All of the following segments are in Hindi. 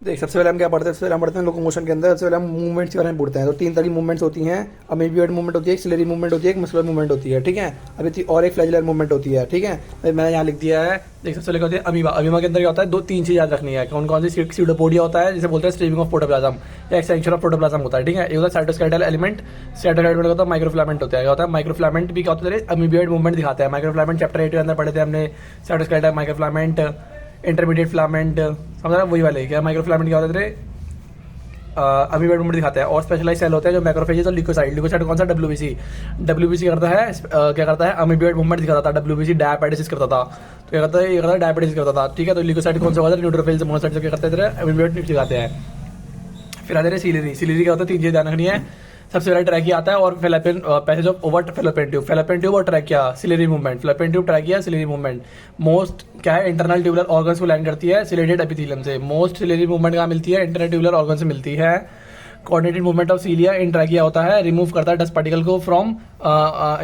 देख, सबसे पहले हम क्या पढ़ते हैं, सबसे पहले हम पढ़ते हैं लोकोमोशन के अंदर सबसे पहले हम मूवमेंट्स के बारे में पढ़ते हैं। तो तीन तरह की मूवमेंट्स होती हैं। अमीबियोइड मूवमेंट होती है, एक सिलेरी मूवमेंट होती है, एक मस्कुलर मूवमेंट होती है, ठीक है। अभी और एक फ्लैजेलर मूवमेंट होती है, ठीक है। मैंने यहाँ लिख दिया है। देख, सबसे पहले क्या होती है अमीबा। अमीबा के अंदर क्या होता है, दो तीन चीज़ याद रखनी है। कौन कौन सी? सीडोपोडिया होता है जिसे बोलते हैं स्ट्रीमिंग ऑफ प्रोटोप्लाज्म या एक्सटेंशन ऑफ प्रोटोप्लाज्म होता है, ठीक है। एक होता है साइटोस्केलेटल एलिमेंट। साइटोस्केलेटल एलिमेंट होता है माइक्रोफिलामेंट होता है। क्या होता है माइक्रोफिलामेंट भी क्या होता है, अमीबियोइड मूवमेंट दिखाते हैं। माइक्रोफिलामेंट चैप्टर 8 के अंदर पढ़े थे हमने। साइटोस्केलेटल, माइक्रोफिलामेंट, इंटरमीडिएट फिलामेंट, समझ रहा वही वाले। क्या माइक्रोफिलामेंट क्या होता है, अमीबियोइड मूवमेंट दिखाता है। और स्पेशलाइज सेल होते हैं जो मैक्रोफेजेस और ल्यूकोसाइट। ल्यूकोसाइट कौन सा? डब्ल्यूबीसी। डब्ल्यूबीसी करता है क्या करता है, अमीबियोइड मूवमेंट दिखाता था। डब्ल्यूबीसी डायपेटिस करता था। तो क्या करता है, ये करता है डायपेटिस करता था, ठीक है। तो ल्यूकोसाइट कौन सा होता है, न्यूट्रोफिल्स, मोनोसाइट्स क्या करते थे, अमीबियोइड दिखाते हैं। फिर आते हैं सिलेरी। सिलेरी क्या होता है, तीन चीज़ ध्यान रखनी है। सबसे पहले ट्रैकिया आता है और fallopian passage of over fallopian tube. Fallopian tube और trachea, ciliary movement. Fallopian tube, trachea, ciliary movement. Most क्या है, इंटरनल ट्यूबुलर ऑर्गन्स को लाइन करती है सिलेटेड एपिथेलियम से। मोस्ट सिलेरी मूवमेंट कहाँ मिलती है, इंटरनल ट्यूबुलर ऑर्गन से मिलती है। Coordinated movement of cilia in trachea होता है, रिमूव करता है डस्ट पार्टिकल को फ्रॉम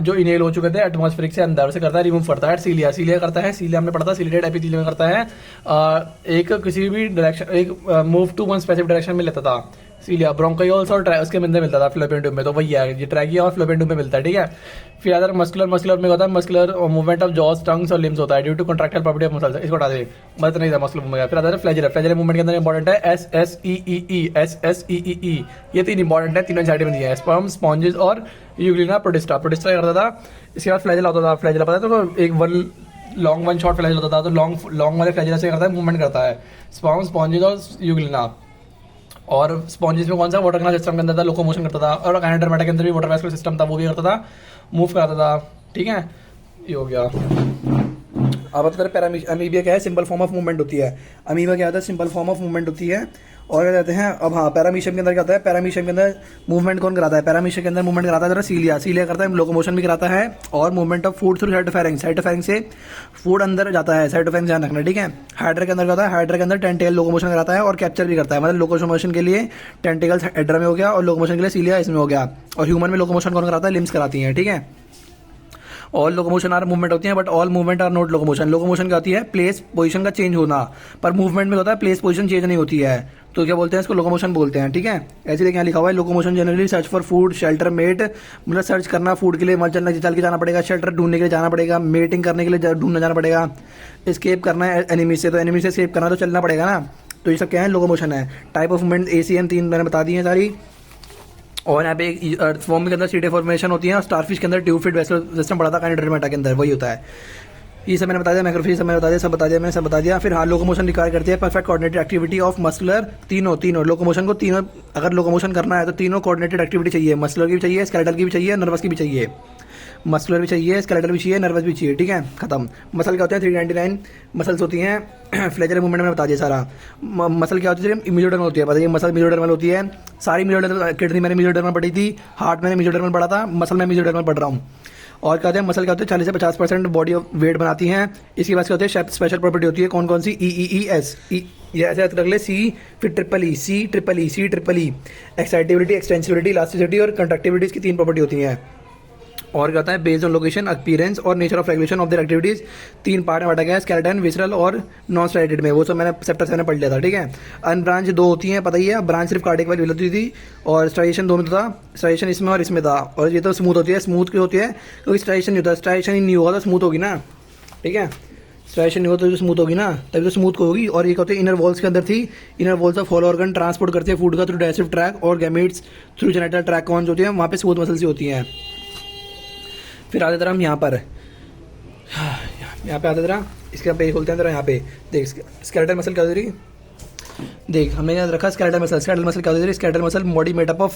जो इनहेल हो चुके थे एटमॉस्फेरिक से अंदर से करता है, रिमूव करता है। सीलिया, सीलिया करता है, सीलिया हमने पढ़ा था सिलेटेड एपिथेलियम करता है। एक किसी भी डायरेक्शन, एक move to one specific direction में लेता था सीलिया। ब्रोंकायोल्स और उसके अंदर मिलता था फ्लोपियन ट्यूब में। तो वही है, ये ट्रैकिया और फ्लोपियन ट्यूब में मिलता है, ठीक है। फिर अदर मस्कुलर, मस्कुलर में होता है muscular movement of jaws, tongues और लिम्स होता है due to contractile property of muscles. इसको हटा दे, मदद नहीं था मस्कुलर मूवमेंट। फिर अदर फ्लैजेलर। फ्लैजेलर मूवमेंट के अंदर इंपॉर्टेंट है S S E E E, S S E E E, ये तीन इंपॉर्टेंट है, तीनों साइड में दिए हैं। स्पर्म, स्पॉन्जेस और यूग्लिना प्रोटिस्टा। प्रोटिस्टा करता था। इसके बाद फ्लैजेला होता था। फ्लैजेला पता है तो एक one long one short flagella होता था। तो लॉन्ग वाले फ्लैजेला से करता है, मूवमेंट करता है। स्पर्म, स्पॉन्जेस और यूग्लिना। और स्पॉन्जेस में कौन सा, वाटर कैनाल सिस्टम के अंदर था, लोकोमोशन करता था। और काइनेडर्मेटा के अंदर भी वाटर वैस्कुलर सिस्टम था, वो भी करता था, मूव कराता था, ठीक है। ये हो गया। अब बात करें अमीबिया क्या है, सिंपल फॉर्म ऑफ मूवमेंट होती है। अमीबा क्या होता है, सिंपल फॉर्म ऑफ मूवमेंट होती है। और क्या कहते हैं, अब हाँ, पैरामीशियम के अंदर क्या होता है, पैरामीशियम के अंदर मूवमेंट कौन कराता है, पैरामीशियम के अंदर मूवमेंट कराता है जरा सीलिया। सीलिया करता है, लोकोमोशन भी कराता है और मूवमेंट ऑफ फूड थ्रू साइटोफैरिंक्स। साइटोफैरिंक्स से फूड अंदर जाता है, साइटोफैरिंक्स ध्यान रखना, ठीक है। हाइड्रा के अंदर क्या होता है, हाइड्रा के अंदर टेंटेकल लोकोमोशन कराता है और कैप्चर भी करता है। मतलब लोकोमोशन के लिए टेंटेकल्स हाइड्रा में हो गया और लोकोमोशन के लिए सीलिया इसमें हो गया। और ह्यूमन में लोकोमोशन कौन कराता है, लिम्स कराती हैं, ठीक है। ऑल लोकोमोशन आर मूवमेंट होती है, but all movement are not locomotion. Locomotion क्या होती है, प्लेस पोजीशन का चेंज होना, पर मूवमेंट में होता है प्लेस पोजीशन चेंज नहीं होती है, तो क्या बोलते हैं इसको, लोकोमोशन बोलते हैं, ठीक है। ऐसे यहाँ लिखा हुआ है, locomotion generally search for food, shelter, mate. मतलब सर्च करना फूड के लिए, मत चल के जाना पड़ेगा, शेल्टर ढूंढने के लिए जाना पड़ेगा, मेटिंग करने के लिए ढूंढने जाना पड़ेगा, स्केप करना है एनिमी से, तो एनिमी से स्केप करना तो चलना पड़ेगा ना। तो ये सब क्या है, लोकोमोशन है। टाइप ऑफ मूवमेंट ACM 3 मैंने बता दी है सारी। और यहाँ पे एक अर्थवॉर्म के अंदर सीटे फॉर्मेशन होती है और स्टारफिश के अंदर ट्यूब फिट वैस्कुलर सिस्टम पड़ा था काइनेडर्मेटा के अंदर, वही होता है। ये सब मैंने बता दिया, मैक्रोफेज सब मैंने बता दिया, सब बता दिया, मैंने सब बता दिया। फिर हाँ, लोकोमोशन रिक्वायर करती है perfect coordinated activity of muscular, तीनों लोकोमोशन को, तीनों अगर लोकोमोशन करना है तो तीनों कोऑर्डिनेटेड एक्टिविटी चाहिए। मस्कुलर की भी चाहिए, स्केलेटल की भी चाहिए, नर्वस की भी चाहिए। मस्कुलर भी चाहिए, स्केलेटल भी चाहिए, नर्वस भी चाहिए, ठीक है, खत्म। मसल क्या होते हैं, 399 मसल्स होती हैं। फ्लैजेलर मूवमेंट में बता दिया सारा। मसल क्या होती है, मेसोडर्मल होती है, बताइए मसल मेसोडर्मल होती है सारी। मेसोडर्मल किडनी मैंने मेसोडर्मल पढ़ी थी, हार्ट मैंने मेसोडर्मल पढ़ा था, मसल में मेसोडर्मल पढ़ रहा हूँ। और क्या होते हैं, मसल क्या होते हैं, 40 से 50% बॉडी ऑफ वेट बनाती हैं। इसके बाद क्या होते हैं, स्पेशल प्रॉपर्टी होती है, कौन कौन सी, EEES, ये ऐसे रख ले, C, फिर triple E. Excitability, extensibility, elasticity और कंडक्टिविटी, इसकी 3 प्रॉपर्टी होती हैं। और क्या होता है, बेस्ड ऑन लोकेशन, अपीयरेंस और nature of regulation of their activities, 3 part में बांटा गया है, स्केलेटन, विसरल और नॉन स्टेरॉइडेड में। वो सब मैंने चैप्टर 7 में पढ़ लिया था, ठीक है। अनब्रांच 2 होती हैं, पता ही है, ब्रांच सिर्फ कार्डियक वाली होती थी और स्ट्राइशन दोनों था। स्ट्राइशन इसमें और इसमें था। और ये तो स्मूथ होती है, स्मूथ क्यों होती है, क्योंकि स्ट्राइशन नहीं होता, स्ट्राइशन ही नहीं होगा तो स्मूथ होगी ना, ठीक है। स्ट्राइशन नहीं होता तो स्मूथ होगी ना, तभी तो स्मूथ को होगी। और ये होती है, इनर वॉल्स के अंदर थी। Inner walls of whole organ transport करते हैं फूड का थ्रू डाइजेस्टिव ट्रैक और गैमेट्स थ्रू जेनिटल ट्रैक, कौन जो होती है, वहाँ पे स्मूथ मसल्स होती हैं। फिर आते तरह हम यहाँ पे आते तरह इसके पे खोलते हैं तरह, यहाँ पे देख स्केलेटल मसल क्या होती रही, देख हमने याद रखा स्केलेटल मसल। स्केलेटल मसल क्या होती है, skeletal muscle body made up of,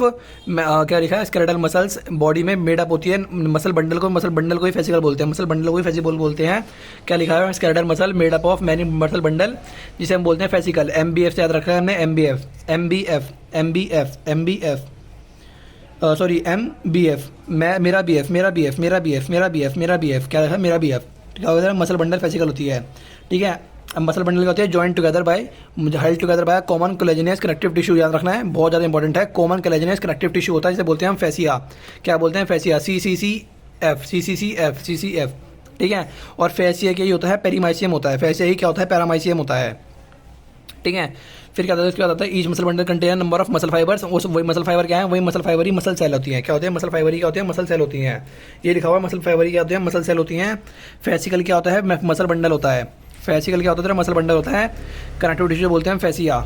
क्या लिखा है, स्केलेटल मसल्स बॉडी में मेडअप होती है। मसल बंडल को ही फेसिकल बोलते हैं, मसल बंडल को ही फेसिकल बोलते हैं। क्या लिखा है, skeletal muscle made up of many muscle bundle, जिसे हम बोलते हैं फेसिकल। MBF से याद रखा है हमने, MBF, सॉरी MBF, मेरा BF, क्या है, मेरा BF, क्या होता है, मसल बंडल फेसिकल होती है, ठीक है। अब मसल बंडल क्या होती है, joint together by, held together by common collagenous connective tissue, याद रखना है, बहुत ज़्यादा इंपॉर्टेंट है। कॉमन कोलेजनियस कनेक्टिव टिश्यू होता है जिसे बोलते हैं हम फेसिया। क्या बोलते हैं, फेसिया, CCCF, ठीक है। और फेसिया क्या ही होता है, पेरीमाइसियम होता है। फेसिया ही क्या होता है, पैरामाइसियम होता है, ठीक है। फिर क्या होता है, उसके बाद आता है each muscle bundle contain number of muscle fibres. वही मसल फाइबर क्या है, वही मसल फाइबर ही मसल सेल होती है। क्या होते हैं मसल फाइबर ही, क्या होते हैं मसल सेल होती हैं। ये लिखा हुआ है मसल फाइबर ही क्या होते हैं मसल सेल होती हैं। फेसिकल क्या होता है, मसल बंडल होता है। फेसिकल क्या होता है, मसल बंडल होता है। कनेक्टिव टिश्यू बोलते हैं फेसिया,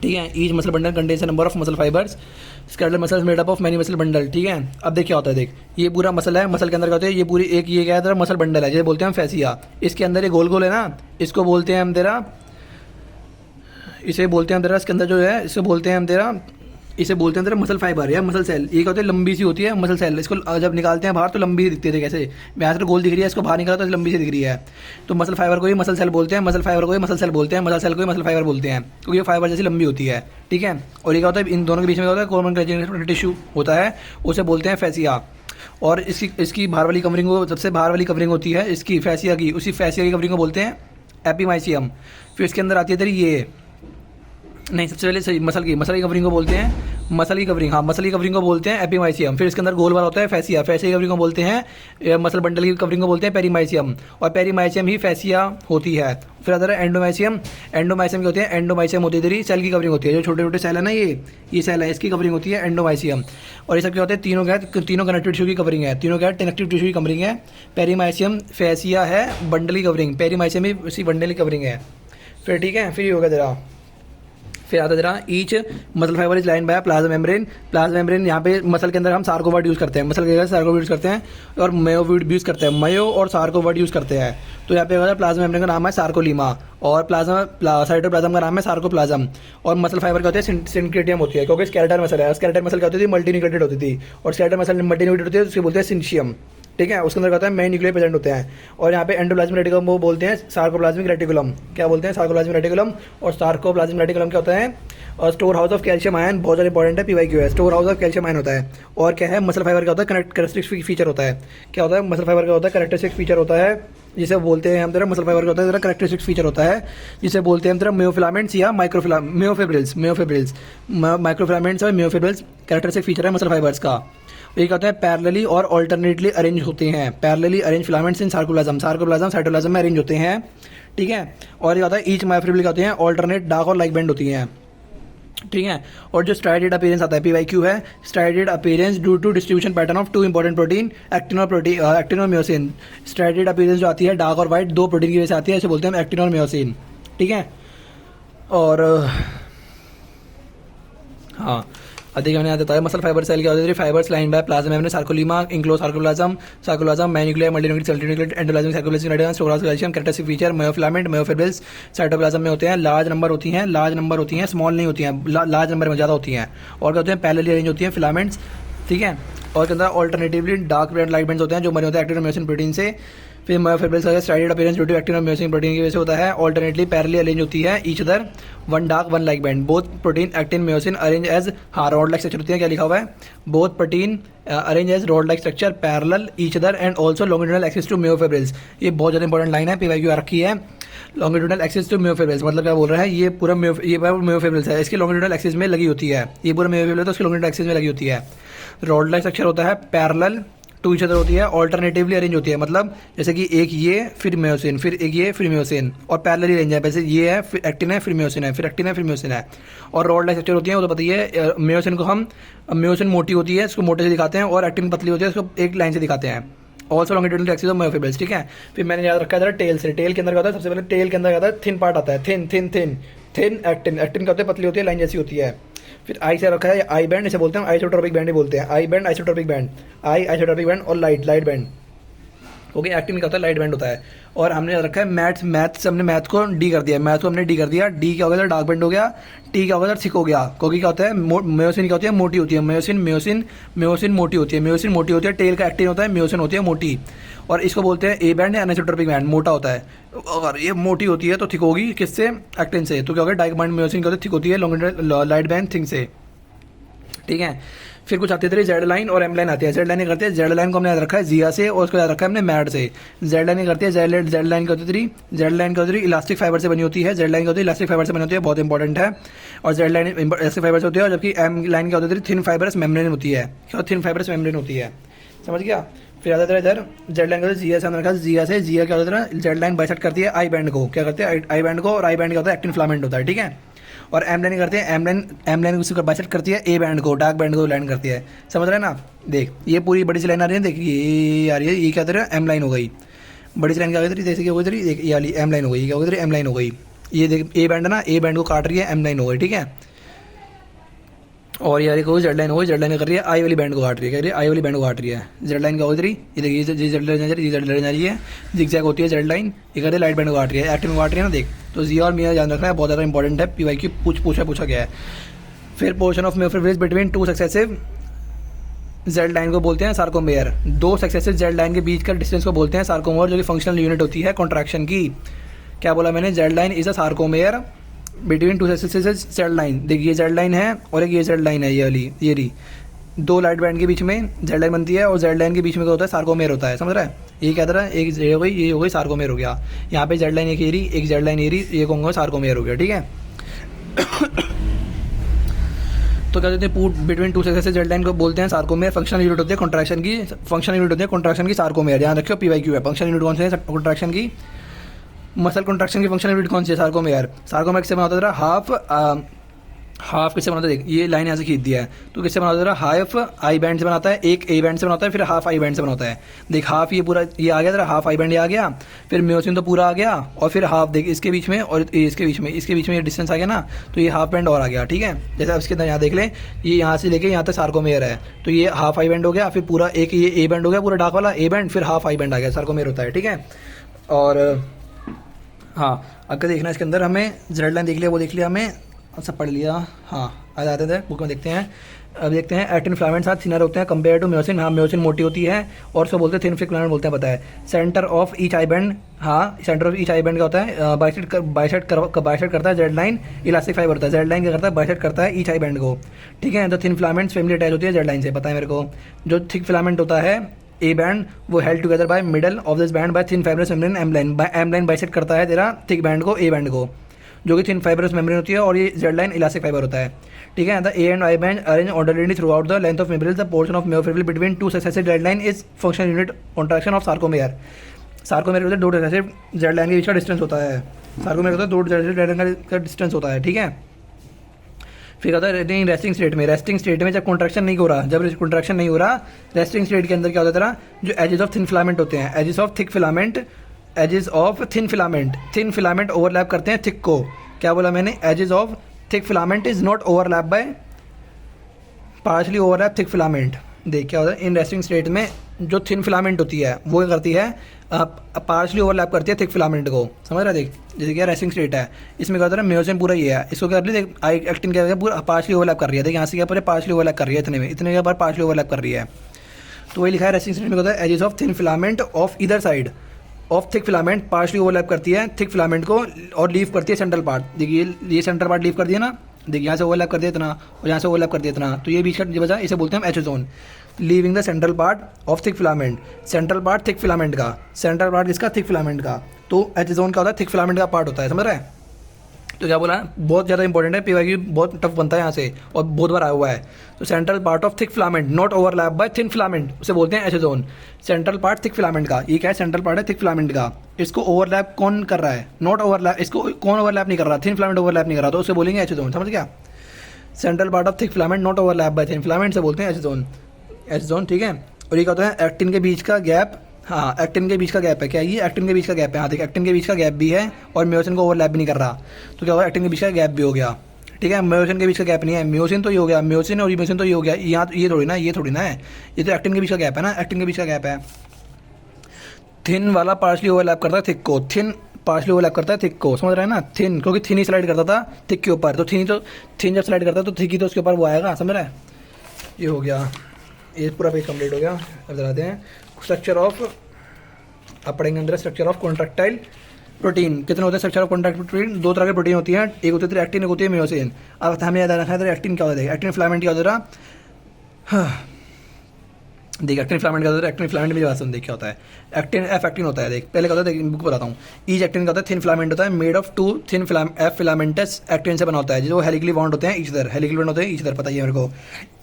ठीक है। Each muscle bundle contains a number of muscle fibres. Skeletal muscles made up of many muscle bundle, ठीक है। अब देख क्या होता है, देख ये पूरा मसल है, मसल के अंदर क्या होता है, ये पूरी एक ये क्या है तेरा मसल बंडल है, जैसे बोलते हैं हम फेसिया। इसके अंदर ये गोल गोल है ना, इसको बोलते हैं हम तेरा, इसे बोलते हैं हम तेरा, इसके अंदर जो है इसे बोलते हैं हम तेरा, इसे बोलते हैं तेरा मसल फाइबर या मसल सेल। ये क्या होती है, लंबी सी होती है मसल सेल। इसको जब निकालते हैं बाहर तो लंबी दिखती है, कैसे यहाँ से गोल दिख रही है, इसको बाहर निकाला तो लंबी सी दिख रही है। तो मसल फाइबर को ही मसल सेल बोलते हैं, मसल फाइबर को ही मसल सेल बोलते हैं, मसल सेल को ही मसल फाइबर बोलते हैं, क्योंकि ये फाइबर जैसी लंबी होती है, ठीक है। और ये क्या होता है, इन दोनों के बीच में होता है कॉमन कनेक्टिव टिश्यू होता है, उसे बोलते हैं फेसिया। और इसकी बाहर वाली कवरिंग को, सबसे बाहर वाली कवरिंग होती है इसकी फेसिया की, उसी फेसिया की कवरिंग को बोलते हैं एपिमाइसियम। फिर इसके अंदर आती है तेरी ये, नहीं सबसे पहले सही मसल की कवरिंग को बोलते हैं, मसल की कवरिंग, हाँ मसल की कवरिंग को बोलते हैं एपिमाइसियम। फिर इसके अंदर गोल वाला होता है फेसिया, फेसिया की कवरिंग को बोलते हैं, मसल बंडल की कवरिंग को बोलते हैं पेरीमाइसियम, और पेरीमाइसियम ही फेसिया होती है। फिर आता है एंडोमाइसियम। एंडोमाइसियम क्या होते हैं, एंडोमाइसियम होती है तेरी सेल की कवरिंग होती है, जो छोटे छोटे सेल है ना, ये सेल है, इसकी कवरिंग होती है एंडोमाइसियम। और ये सब क्या होते हैं, तीनों क्या है, तीनों कनेक्टिव टिश्यू की कवरिंग है, तीनों क्या है कनेक्टिव टिश्यू की कवरिंग है। पेरीमाइसियम फेसिया है बंडल की कवरिंग, पेरीमाइसियम ही उसी बंडल की कवरिंग है। फिर ठीक है, फिर ये होगा तेरा, फिर आता है जरा each muscle fibre is line by plasma membrane. Plasma membrane यहाँ पे मसल के अंदर हम सार्कोवर्ड यूज़ करते हैं, मसल के अंदर सार्कोवर्ड यूज़ करते हैं और मयोवर्ड यूज़ करते हैं, मयो और सार्कोवर्ड यूज़ करते हैं। तो यहाँ पे होगा प्लाज्मा मेम्ब्रेन का नाम है सार्कोलीमा, और साइटोप्लाज्म का नाम है सार्कोप्लाज्म। और मसल फाइबर क्या होते हैं, सिंक्रेटियम होती है, क्योंकि स्केलेटल मसल है। स्केलेटल मसल क्या होती थी, मल्टीन्यूक्लिएटेड होती थी, और स्केलेटल मसल मल्टीन्यूक्लिएटेड होती है, उसको बोलते हैं सिंशियम, ठीक है। उसके अंदर क्या होता है, मेन न्यूक्लियर प्रेजेंट होते हैं। और यहाँ पे एंडोप्लाज्मिक रेटिकुलम वो बोलते हैं सार्कोप्लाज्मिक रेटिकुलम, क्या बोलते हैं सार्कोप्लाज्मिक रेटिकुलम। और सार्कोप्लाज्मिक रेटिकुलम क्या होता है, और store house of calcium ion, बहुत ज़्यादा इंपॉर्टेंट है, पीवाईक्यू है, store house of calcium ion होता है। और क्या है, मसल फाइबर का होता है कैरेक्टरिस्टिक फीचर होता है, क्या होता है मसल फाइबर का होता है कैरेक्टरिस्टिक फीचर होता है, जिसे बोलते हैं हम तेरा मसल फाइबर का होता है तेरा कैरेक्टरिस्टिक फीचर होता है, जिसे बोलते हैं हम तेरा म्योफिलामेंट्स या म्योफिब्रिल्स माइक्रोफिलामेंट्स और म्योफिब्रिल्स कैरेक्टरिस्टिक फीचर है मसल फाइबर्स का। ये क्या होता है, पैरेलली और ऑल्टरनेटली अरेंज होते हैं, पैरेलली अरेंज फिलामेंट्स इन सार्कोप्लाज्म साइटोप्लाज्म में अरेंज होते हैं, ठीक है। और ये होता है ईच मायोफिब्रिल क्या होते हैं, ऑल्टरनेट डार्क और लाइक बैंड होती हैं, ठीक है। और जो स्ट्राइडेड अपीयरेंस आता है, पीवाईक्यू है, striated appearance due to distribution pattern of two important protein, actin और म्योसिन। स्ट्राइडेड अपीयरेंस जो आती है डार्क और वाइट, दो प्रोटीन की वजह से आती है, इसे बोलते हैं एक्टिन और म्योसिन, ठीक है। और हाँ अधिक मैंने आता है मसल फाइबर सेल क्या होती है, fibres line by plasma membrane, sarcolemma, enclose sarcoplasm mononuclear multinuclear cellulose endoplasmic sarcoplasmic reticulum, store house calcium characteristic feature, myofilament myofibrils cytoplasm में होते हैं, लार्ज नंबर होती हैं, स्मॉल नहीं होती हैं, लार्ज नंबर में ज़्यादा होती हैं। और क्या होते हैं, पैरेलली अरेंज होती हैं फिलामेंट्स, ठीक है। और के अंदर alternatively dark band light bands होते हैं जो बने होते हैं एक्टिन और म्योसिन प्रोटीन से। फिर मायोफिब्रिल्स का स्ट्राइडेड अपीयरेंस ड्यू टू एक्टिन और म्योसिन प्रोटीन की वजह से होता है, ऑल्टरनेटली पैरेलली अरेंज होती है each other, one dark one like band, both protein actin myosin arrange as rod like structure होती है, क्या लिखा हुआ है, both protein arrange as rod like structure parallel each other and also longitudinal axis to myofibrils. ये बहुत ज़्यादा इंपॉर्टेंट लाइन है, पीवाईक्यू आ रखी है, लॉन्गिट्यूडनल एक्सिस टू मायोफिब्रिल्स, मतलब क्या बोल रहा है, ये पूरा मायोफिब्रिल्स है, इसकी लॉन्गिट्यूडनल एक्सिस में लगी होती है, ये पूरा मायोफिब्रिल है तो इसकी लॉन्गिट्यूडनल एक्सिस में लगी होती है। रॉड लाइक स्ट्रक्चर होता है, पैरेलल टू ईच अदर होती है, ऑल्टरनेटिवली अरेंज होती है, मतलब जैसे कि एक ये फिर म्योसिन, फिर एक ये फिर म्योसिन, और पैरेलली अरेंज है, वैसे ये है फिर एक्टिन है फिर म्योसिन है, फिर एक्टिन है फिर म्योसिन है। और रॉड लाइक स्ट्रक्चर होती है, वो तो पता ही है, म्योसिन को हम, म्योसिन मोटी होती है इसको मोटे से दिखाते हैं, और एक्टिन पतली होती है इसको एक लाइन से दिखाते हैं। Also longitudinal axis of myofibrils, ठीक है। फिर मैंने याद रखा है टेल से, टेल के अंदर क्या होता है, सबसे पहले टेल के अंदर क्या होता है, थिन पार्ट आता है, थिन एक्टिन क्या होता है, पतली होती है, लाइन जैसी होती है। फिर आई से रखा है आई बैंड, इसे बोलते हैं आइसोट्रोपिक बैंड ही बोलते हैं, I band isotropic band, isotropic band और लाइट बैंड, ओके। एक्टिन क्या होता है, लाइट बैंड होता है। और हमने रखा है मैथ से हमने मैथ को डी कर दिया, डी क्या हो गया, डार्क बैंड हो गया, टी क्या हो गया, थिक हो गया, क्योंकि क्या होता है, म्योसिन क्या होती है, मोटी होती है, म्योसिन मोटी होती है, टेल का एक्टिन होता है, म्योसिन होती है मोटी। और इसको बोलते हैं ए बैंड या एनिसोट्रोपिक बैंड, मोटा होता है। अगर ये मोटी होती है तो थिक होगी किससे, एक्टिन से, तो क्या होगा, डार्क बैंड म्योसिन क्या होती है, थिक होती है, लॉन्गिट्यूडनल लाइट बैंड थिंग से, ठीक है। फिर कुछ आती है जेड लाइन और एम लाइन आती है। जेड लाइन करते हैं, जेड लाइन को हमने याद रखा है जिया से, और उसको याद रखा है हमने मैड से। जेड लाइन करती है, जेड लाइन क्या होती है, इलास्टिक फाइबर से बनी होती है, जेड लाइन क्या होती है, इलास्टिक फाइबर से बनी होती है, बहुत इंपॉर्टेंट है। और जेड लाइन इलास्टिक फाइबर से होती है, और जबकि एम लाइन क्या होती है, थिन फाइबरस मेम्ब्रेन होती है, क्या थिन फाइबरस मेम्ब्रेन होती है, समझ गया। फिर आता है इधर जेड लाइन का जिया से हमने रखा, जिया से जिया क्या होता है, जेड लाइन बाइसेक्ट करती है आई बैंड को, क्या करते हैं आई बैंड को, और आई बैंड क्या होता है एक्टिन फिलामेंट होता है, ठीक है। और एम लाइन करते हैं, एम लाइन उसी को बाइसेक्ट करती है ए बैंड को, डार्क बैंड को लाइन करती है, समझ रहे हैं ना। देख ये पूरी बड़ी सी लाइन आ रही है, देख ये आ रही है, ये क्या होता है एम लाइन हो गई, बड़ी सी लाइन क्या हो गई, जैसे कि हो गई, देख ये वाली एम लाइन हो गई, क्या हो गई एम लाइन हो गई, ये देख ए बैंड है ना, ए बैंड को काट रही है, एम लाइन हो गई, ठीक है। और यार को जेड लाइन हो गई, जेड लाइन कर रही है आई वाली बैंड को काट रही है, कह रही है आई वाली बैंड को काट रही है, जेड लाइन का हो रही, ये देखिए जेड लाइन जा रही है, जिगजैग होती है जेड लाइन, ये कर रही है लाइट बैंड को काट रही है, एक्टिव में काट रही है ना, देख। तो जी और मियाँ ध्यान रखना है, बहुत ज़्यादा इंपॉर्टेंट है, पी वाई की पूछा गया है। फिर portion of myofibrils between two successive Z line को बोलते हैं सार्कोमेयर, दो सक्सेसिव जेड लाइन के बीच का डिस्टेंस को बोलते हैं सार्कोमेयर, जो कि फंक्शनल यूनिट होती है कॉन्ट्रैक्शन की। क्या बोला मैंने, Z line is a sarcomere between two successive Z line, देखिए जेड लाइन है और एक ये जेड लाइन है, ये वाली ये रही, दो लाइट बैंड के बीच में जेड लाइन बनती है, और जेड लाइन के बीच में क्या होता है सार्कोमेयर होता है, समझ रहा है। ये क्या था, एक ये हो गई सार्कोमेयर हो गया, यहाँ पे जेड लाइन एक ये रही, एक जेड लाइन ये रही, ये कहूँगा सार्कोमेयर हो गया, ठीक है। तो क्या कहते हैं between two successive Z line को बोलते हैं सार्कोमेयर, फंक्शनल यूनिट होती है कॉन्ट्रैक्शन की, फंक्शनल यूनिट होती है कॉन्ट्रैक्शन की सार्कोमेयर, ध्यान रखियो पी वाई क्यू है, फंक्शनल यूनिट कौन से है कॉन्ट्रैक्शन की, मसल कॉन्ट्रैक्शन की फंक्शनल यूनिट कौन सी है सार्कोमेयर। सार्कोमेयर किससे बनाता था, हाफ किससे बनाता है, देख ये लाइन यहाँ से खींच दिया है, तो किससे बनाता है, हाफ आई बैंड से बनाता है, एक ए बैंड से बनाता है, फिर हाफ आई बैंड से बनाता है। देख हाफ ये पूरा ये आ गया तेरा, हाफ आई बैंड ये आ गया, फिर म्योसिन तो पूरा आ गया, और फिर हाफ देख इसके बीच में और इसके बीच में ये डिस्टेंस आ गया ना, तो ये हाफ बैंड और आ गया, ठीक है। जैसे अब इसके अंदर यहाँ देख ले, ये यहाँ से लेके यहाँ तक सार्कोमेयर है, तो ये हाफ आई बैंड हो गया, फिर पूरा एक ये ए बैंड हो गया, पूरा डार्क वाला ए बैंड, फिर हाफ आई बैंड आ गया, सार्कोमेयर होता है, ठीक है। और हाँ अगर देखना इसके अंदर हमें जेड लाइन देख लिया, वो देख लिया हमें, सब पढ़ लिया, हाँ आ जाते थे बुक में देखते हैं। अब देखते हैं एक्टिन फिलामेंट्स साथ थिनर होते हैं कंपेयर टू म्योसिन, हाँ म्योसिन मोटी होती है, और उसको बोलते हैं थिन फिलामेंट बोलते हैं, पता है। Centre of each I band, हाँ centre of each I band क्या होता है, बाइसेक्ट करता है जेड लाइन, इलास्टिक फाइबर होता है, जेड लाइन क्या करता है बाइसेक्ट करता है ईच आई बैंड को, ठीक है। तो थिन फिलामेंट्स फैमिली अटैच होती है जेड लाइन से, पता है मेरे को। जो थिक फिलामेंट होता है ए बैंड, वो held together by middle of this band by thin fibrous membrane M line, M line bisect करता है तेरा थिक बैंड को ए बैंड को, जो कि थिन फाइब्रस मेम्ब्रेन होती है, और ये जेड लाइन इलास्टिक फाइबर होता है, ठीक है। The A and I band arrange orderly throughout the length of membrane, the portion of myofibril between two successive Z line is functional unit contraction of sarcomere. Sarcomere होता है दो सक्सेसिव जेड लाइन के बीच का डिस्टेंस होता है, सार्कोमेयर होता है दो जेड लाइन का डिस्टेंस होता है, ठीक है। फिर कहता है रेस्टिंग स्टेट में, रेस्टिंग स्टेट में जब कॉन्ट्रैक्शन नहीं हो रहा, जब कॉन्ट्रैक्शन नहीं हो रहा, रेस्टिंग स्टेट के अंदर क्या होता है, जो एजेस ऑफ थिन फिलामेंट होते हैं, edges of thick filament, edges of thin filament overlap करते हैं थिक को। क्या बोला मैंने, edges of thick filament is not overlap by partially overlap thick filament. देख क्या होता है, इन रेस्टिंग स्टेट में जो थिन फिलामेंट होती है वो क्या करती है, पार्शली ओवरलैप करती है थिक फिलामेंट को, समझ रहा है। देख जैसे क्या रेस्टिंग स्टेट है, इसमें क्या होता है म्योसिन पूरा ये है, इसको क्या कर रही है, देख आई एक्टिन क्या है पूरा पार्शली ओवरलैप कर रही है, देख यहाँ से क्या पर पार्शली ओवरलैप कर रही है, इतने के बाद पार्शली ओवरलैप कर रही है। तो वही लिखा है रेस्टिंग स्टेट में होता है edges of thin filament of either side of thick filament partially overlap करती है थिक फिलामेंट को, और लीव करती है सेंट्रल पार्ट। देखिए ये सेंट्रल पार्ट लीव कर दिया ना, देखिए यहाँ से ओवरलैप कर दिया इतना, और यहाँ से ओवरलैप कर दिया इतना, तो ये बीच का वजह इसे बोलते हैं H zone, leaving the central part of thick filament. Central part thick filament का, सेंट्रल पार्ट किसका, थिक फिलामेंट का, तो एच जोन का होता है थिक फिलामेंट का पार्ट होता है, समझ रहा है। तो क्या बोला, बहुत ज़्यादा इंपॉर्टेंट है, पीवाईक्यू बहुत टफ बनता है यहाँ से, और बहुत बार आया हुआ है। तो central part of thick filament not overlap bye thin filament, उसे बोलते हैं H zone. Central part thick filament का, ये क्या है, सेंट्रल पार्ट है थिक फिलामेंट का, इसको ओवरलैप कौन कर रहा है, नॉट ओवरलैप, इसको कौन ओवरलैप नहीं कर रहा, थिन फिलामेंट ओवरलैप नहीं कर रहा, तो उसे बोलेंगे एच जोन, समझ गया। Central part of thick filament not overlap bye thin filament से बोलते हैं एच जोन, ठीक है। और ये क्या होता है, एक्टिन के बीच का गैप, हाँ एक्टिन के बीच का गैप है, क्या ये एक्टिन के बीच का गैप है, हाँ देखिए एक्टिन के बीच का गैप भी है, और म्योसिन को ओवरलैप भी नहीं कर रहा, तो क्या होगा, एक्टिन के बीच का गैप भी हो गया, ठीक है। म्योसिन के बीच का गैप नहीं है, म्योसिन तो ये हो गया, म्योसिन और म्योसिन तो ये हो गया, यहाँ ये थोड़ी ना है, ये तो एक्टिन के बीच का गैप है ना, एक्टिन के बीच का गैप है। थिन वाला पार्शली ओवरलैप करता है थिक को, थिन पार्शली ओवरलैप करता है थिक को, समझ रहे हैं ना, थिन क्योंकि थिन ही स्लाइड करता था थिक के ऊपर, तो थिन जब स्लाइड करता है तो थिक ही तो उसके ऊपर वो आएगा, समझ रहे हैं। ये हो गया, ये पूरा पेज कंप्लीट हो गया। अब बताते हैं स्ट्रक्चर ऑफ, अब पढ़ेंगे अंदर स्ट्रक्चर ऑफ कॉन्ट्रैक्टाइल प्रोटीन। कितने होते हैं स्ट्रक्चर ऑफ कॉन्ट्रैक्टाइल प्रोटीन, दो तरह के प्रोटीन होती है, एक होती है एक्टिन, एक होती है म्योसिन। अब हमें याद रखना है एक्टिन क्या होता है, एक्टिन फिलामेंट क्या होता है, देख एक्टिन फिलामेंट का होता है, एक्टिन फिलामेंट मेरी बात सुन, देख क्या होता है। एक्टिन एफ एक्टिन होता है, देख पहले क्या होता है, देख बुक बताता हूँ। ईच एक्टिन का होता है थिन फिलामेंट होता है, made of two thin F filaments actin से बना होता है, जो हेलिकली बॉन्ड होते हैं ईच अदर, हेलिकली बॉन्ड होते हैं ईच अदर, पता ही है मेरे को।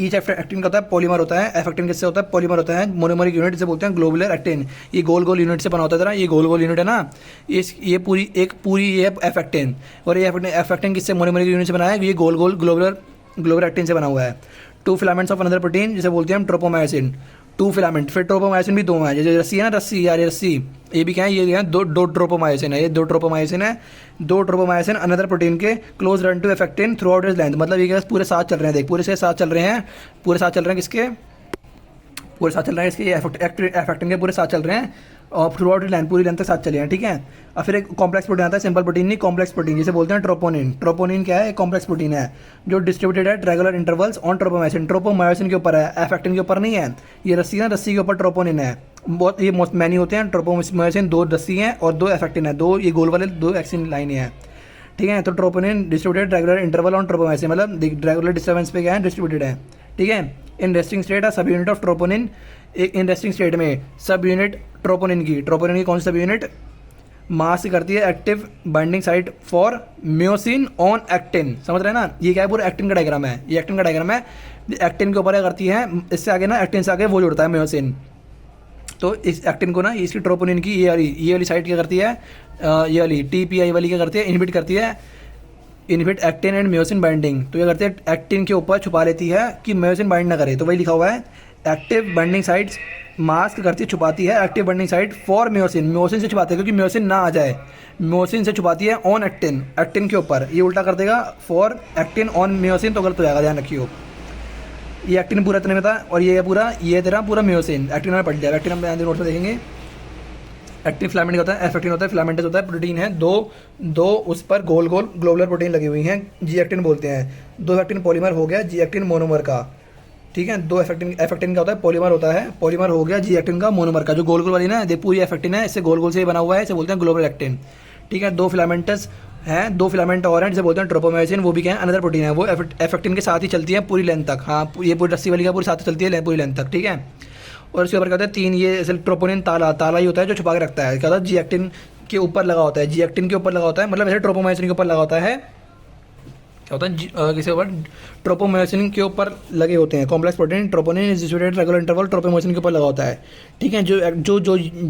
ईच एक्टिन का होता है पॉलीमर होता है, एफ एक्टिन किससे होता है, पॉलीमर होता है, मोनोमरिक यूनिट से बोलते हैं ग्लोबुलर एक्टिन। ये गोल गोल यूनिट से बना होता है तेरा, ये गोल गोल यूनिट है ना, ये पूरी ये एफ एक्टिन, और ये एफ एक्टिन किससे, मोनोमरिक यूनिट से बना है, ये गोल गोल ग्लोबुलर एक्टिन से बना हुआ है। Two filaments of another protein जिसे बोलते हैं हम ट्रोपोमायोसिन, टू फिलामेंट। फिर ट्रोपोमायोसिन भी दो हैं, जैसे रस्सी है ना, रस्सी यार, ये रस्सी, ये भी क्या है, ये दो ट्रोपोमायोसिन है, ये दो ट्रोपोमायोसिन है, दो ट्रोपोमायोसिन अनदर प्रोटीन के close run to F actin throughout is length. मतलब ये क्या पूरे साथ चल रहे हैं, देख पूरे से साथ चल रहे हैं, पूरे साथ चल रहे हैं किसके, पूरे साथ चल रहे हैं इसके, एफेक्टिन के पूरे साथ चल रहे हैं, और थ्रू आउट लेंथ पूरी लेंथ तक साथ चले हैं, ठीक है। और फिर एक कॉम्प्लेक्स प्रोटीन आता है, सिंपल प्रोटीन नहीं, कॉम्प्लेक्स प्रोटीन जिसे बोलते हैं ट्रोपोनिन। ट्रोपोनिन क्या है, एक कॉम्प्लेक्स प्रोटीन है जो डिस्ट्रीब्यूटेड है regular intervals on tropomyosin. Tropomyosin के ऊपर है, एफेक्टिन के ऊपर नहीं है। ये रस्सी है ना, रस्सी के ऊपर ट्रोपोनिन है, बहुत ये मोस्ट मैनी होते हैं। ट्रोपोमायोसिन दो रस्सी हैं और दो एफेक्टिन है, दो ये गोल वाले दो एक्सिन लाइन है, ठीक है। तो troponin distributed regular interval on tropomyosin, मतलब रेगुलर डिस्टर्बेंस पे क्या है, डिस्ट्रीब्यूटेड है, ठीक है। इन रेस्टिंग स्टेट है सब यूनिट ऑफ ट्रोपोनिन, एक इन रेस्टिंग स्टेट में सब यूनिट ट्रोपोनिन की कौन सी सब यूनिट मास करती है active binding site for myosin on actin, समझ रहे हैं ना। ये क्या है, पूरा एक्टिन का डायग्राम है, ये एक्टिन का डायग्राम है, एक्टिन के ऊपर क्या करती है, इससे आगे ना एक्टिन से आगे वो जुड़ता है म्योसिन। तो इस एक्टिन को ना, इसकी ट्रोपोनिन की ये वाली साइट क्या करती है, ये वाली TPI वाली क्या करती है, इनहिबिट करती है, इनहिबिट एक्टिन एंड म्योसिन बाइंडिंग। तो ये करती है एक्टिन के ऊपर छुपा लेती है कि म्योसिन बाइंड ना करे, तो वही लिखा हुआ है एक्टिव बाइंडिंग साइट्स मास्क करती है, छुपाती है एक्टिव बाइंडिंग साइट फॉर म्योसिन, म्योसिन से छुपाती है क्योंकि म्योसिन ना आ जाए, म्योसिन से छुपाती है ऑन एक्टिन, एक्टिन के ऊपर। ये उल्टा कर देगा फॉर एक्टिन ऑन म्योसिन तो गलत हो जाएगा, ध्यान रखियो। ये एक्टिन पूरा इतने में था, और ये पूरा ये तेरा पूरा म्योसिन एक्टिन में पढ़ लिया। एक्टिन हम नोट में देखेंगे। एक्टिन फिलामेंट होता है, एफेक्टिन होता है, फिलामेंटस होता है, प्रोटीन है दो उस पर गोल गोल ग्लोबुलर प्रोटीन लगी हुई हैं, जी एक्टिन बोलते हैं। दो एक्टिन पॉलीमर हो गया, जी एक्टिन मोनोमर का, ठीक है। दो एफेक्टिन का होता है पॉलीमर होता है, पॉलीमर हो गया जी एक्टिन का मोनोमर का, जो गोल गोल वाली ना देख पूरी एफेक्टिन है, इससे गोल गोल से ही बना हुआ है, इसे बोलते हैं ग्लोबल एक्टिन, ठीक है। दो फिलामेंटस हैं, दो फिलामेंट और हैं जिसे बोलते हैं ट्रोपोमायोसिन, वो भी क्या है, अनदर प्रोटीन है, वो एफेक्टिन के साथ ही चलती है पूरी लेंथ तक। हाँ, ये पूरी रस्सी वाली का पूरी साथ चलती है पूरी लेंथ तक, ठीक है। और इसके ऊपर कहते हैं तीन, ये ट्रोपोनिन ताला ही होता है जो छुपा के रखता है, क्या होता है, जी एक्टिन के ऊपर लगा होता है, जी एक्टिन के ऊपर लगा होता है, मतलब ऐसे ट्रोपोमायोसिन के ऊपर लगा होता है, क्या होता है किसी ऊपर, ट्रोपोमायोसिन के ऊपर लगे होते हैं complex protein. Troponin is distributed regular interval tropomyosin के ऊपर लगा होता है, ठीक है। जो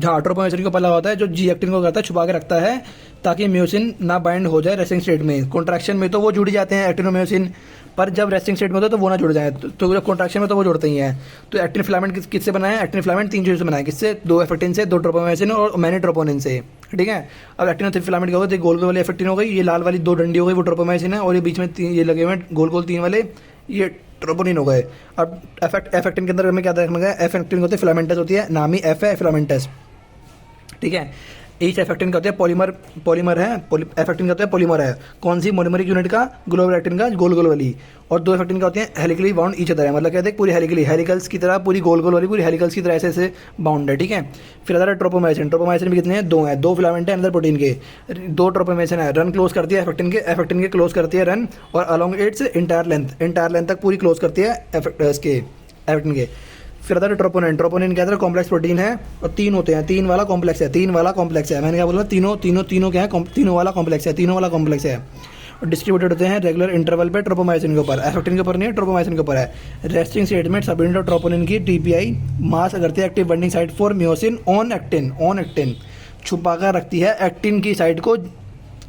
हाँ ट्रोपोमायोसिन के ऊपर लगा होता है, जो जी एक्टिन को करता है छुपा के रखता है ताकि म्योसिन ना बाइंड हो जाए रेस्टिंग स्टेट में। कॉन्ट्रैक्शन में तो वो जुड़ जाते हैं एक्टिनोम्योसिन, पर जब रेस्टिंग स्टेट में होता है तो वो ना जुड़ जाए, तो जब कॉन्ट्रैक्शन में तो वो जुड़ते ही हैं। तो एक्टिन फिलामेंट किससे बना है, एक्टिन फिलामेंट तीन चीज़ों से बना है, किससे, दो एफेक्टिन से, दो ट्रोपोमायोसिन और मैनी ट्रोपोनिन से, ठीक है। अब एक्टिन फिलामेंट क्या होगा, गोल गोल वाली एफेक्टिन हो गई, ये लाल वाली दो डंडी हो गई वो ट्रोपोमायोसिन है, और ये बीच में ये लगे हुए गोल गोल तीन वाले ये ट्रोपोनिन हो गए। अब एफेक्टिन के अंदर हमें क्या देखना है, एफेक्टिन होती है फिलामेंटस होती है, नाम ही एफ है फिलामेंटस, ठीक है। ईच एफेक्टिन का होता है पॉलीमर है, एफेक्टिन का होता है पॉलीमर है, कौन सी, मोनोमरिक यूनिट का, ग्लोबल एक्टिन का गोल गोल वाली, और दो एफेक्टिन का होते हैं हेलिकली बाउंड ईच अदर है, मतलब कहते हैं पूरी हेलिकल्स की तरह, पूरी गोल गोल वाली पूरी हेलिकल्स की तरह ऐसे बाउंड है, ठीक है। फिर अदर ट्रोपोमायोसिन भी कितने हैं, दो हैं, दो फिलामेंट है अंदर प्रोटीन के, दो ट्रोपोमायोसिन है, रन क्लोज करती है एफेक्टिन के क्लोज करती है रन, और अलॉन्ग इट्स इंटायर लेंथ तक पूरी क्लोज करती है एफेक्टिन के। फिर आता है ट्रोपोनिन क्या है, कॉम्प्लेक्स प्रोटीन है, और तीन होते हैं, तीन वाला कॉम्प्लेक्स है, मैंने क्या बोला, तीनों क्या है, तीनों वाला कॉम्प्लेक्स है, और डिस्ट्रीब्यूटेड होते हैं रेगुलर इंटरवल पे ट्रोपोमायोसिन के ऊपर, एफेक्टिन के ऊपर नहीं है, ट्रोपोमायोसिन के ऊपर है। रेस्टिंग स्टेट में सब यूनिट ऑफ ट्रोपोनिन की TPI मास करती है active binding site for myosin on actin, छुपा कर रखती है एक्टिन की साइट को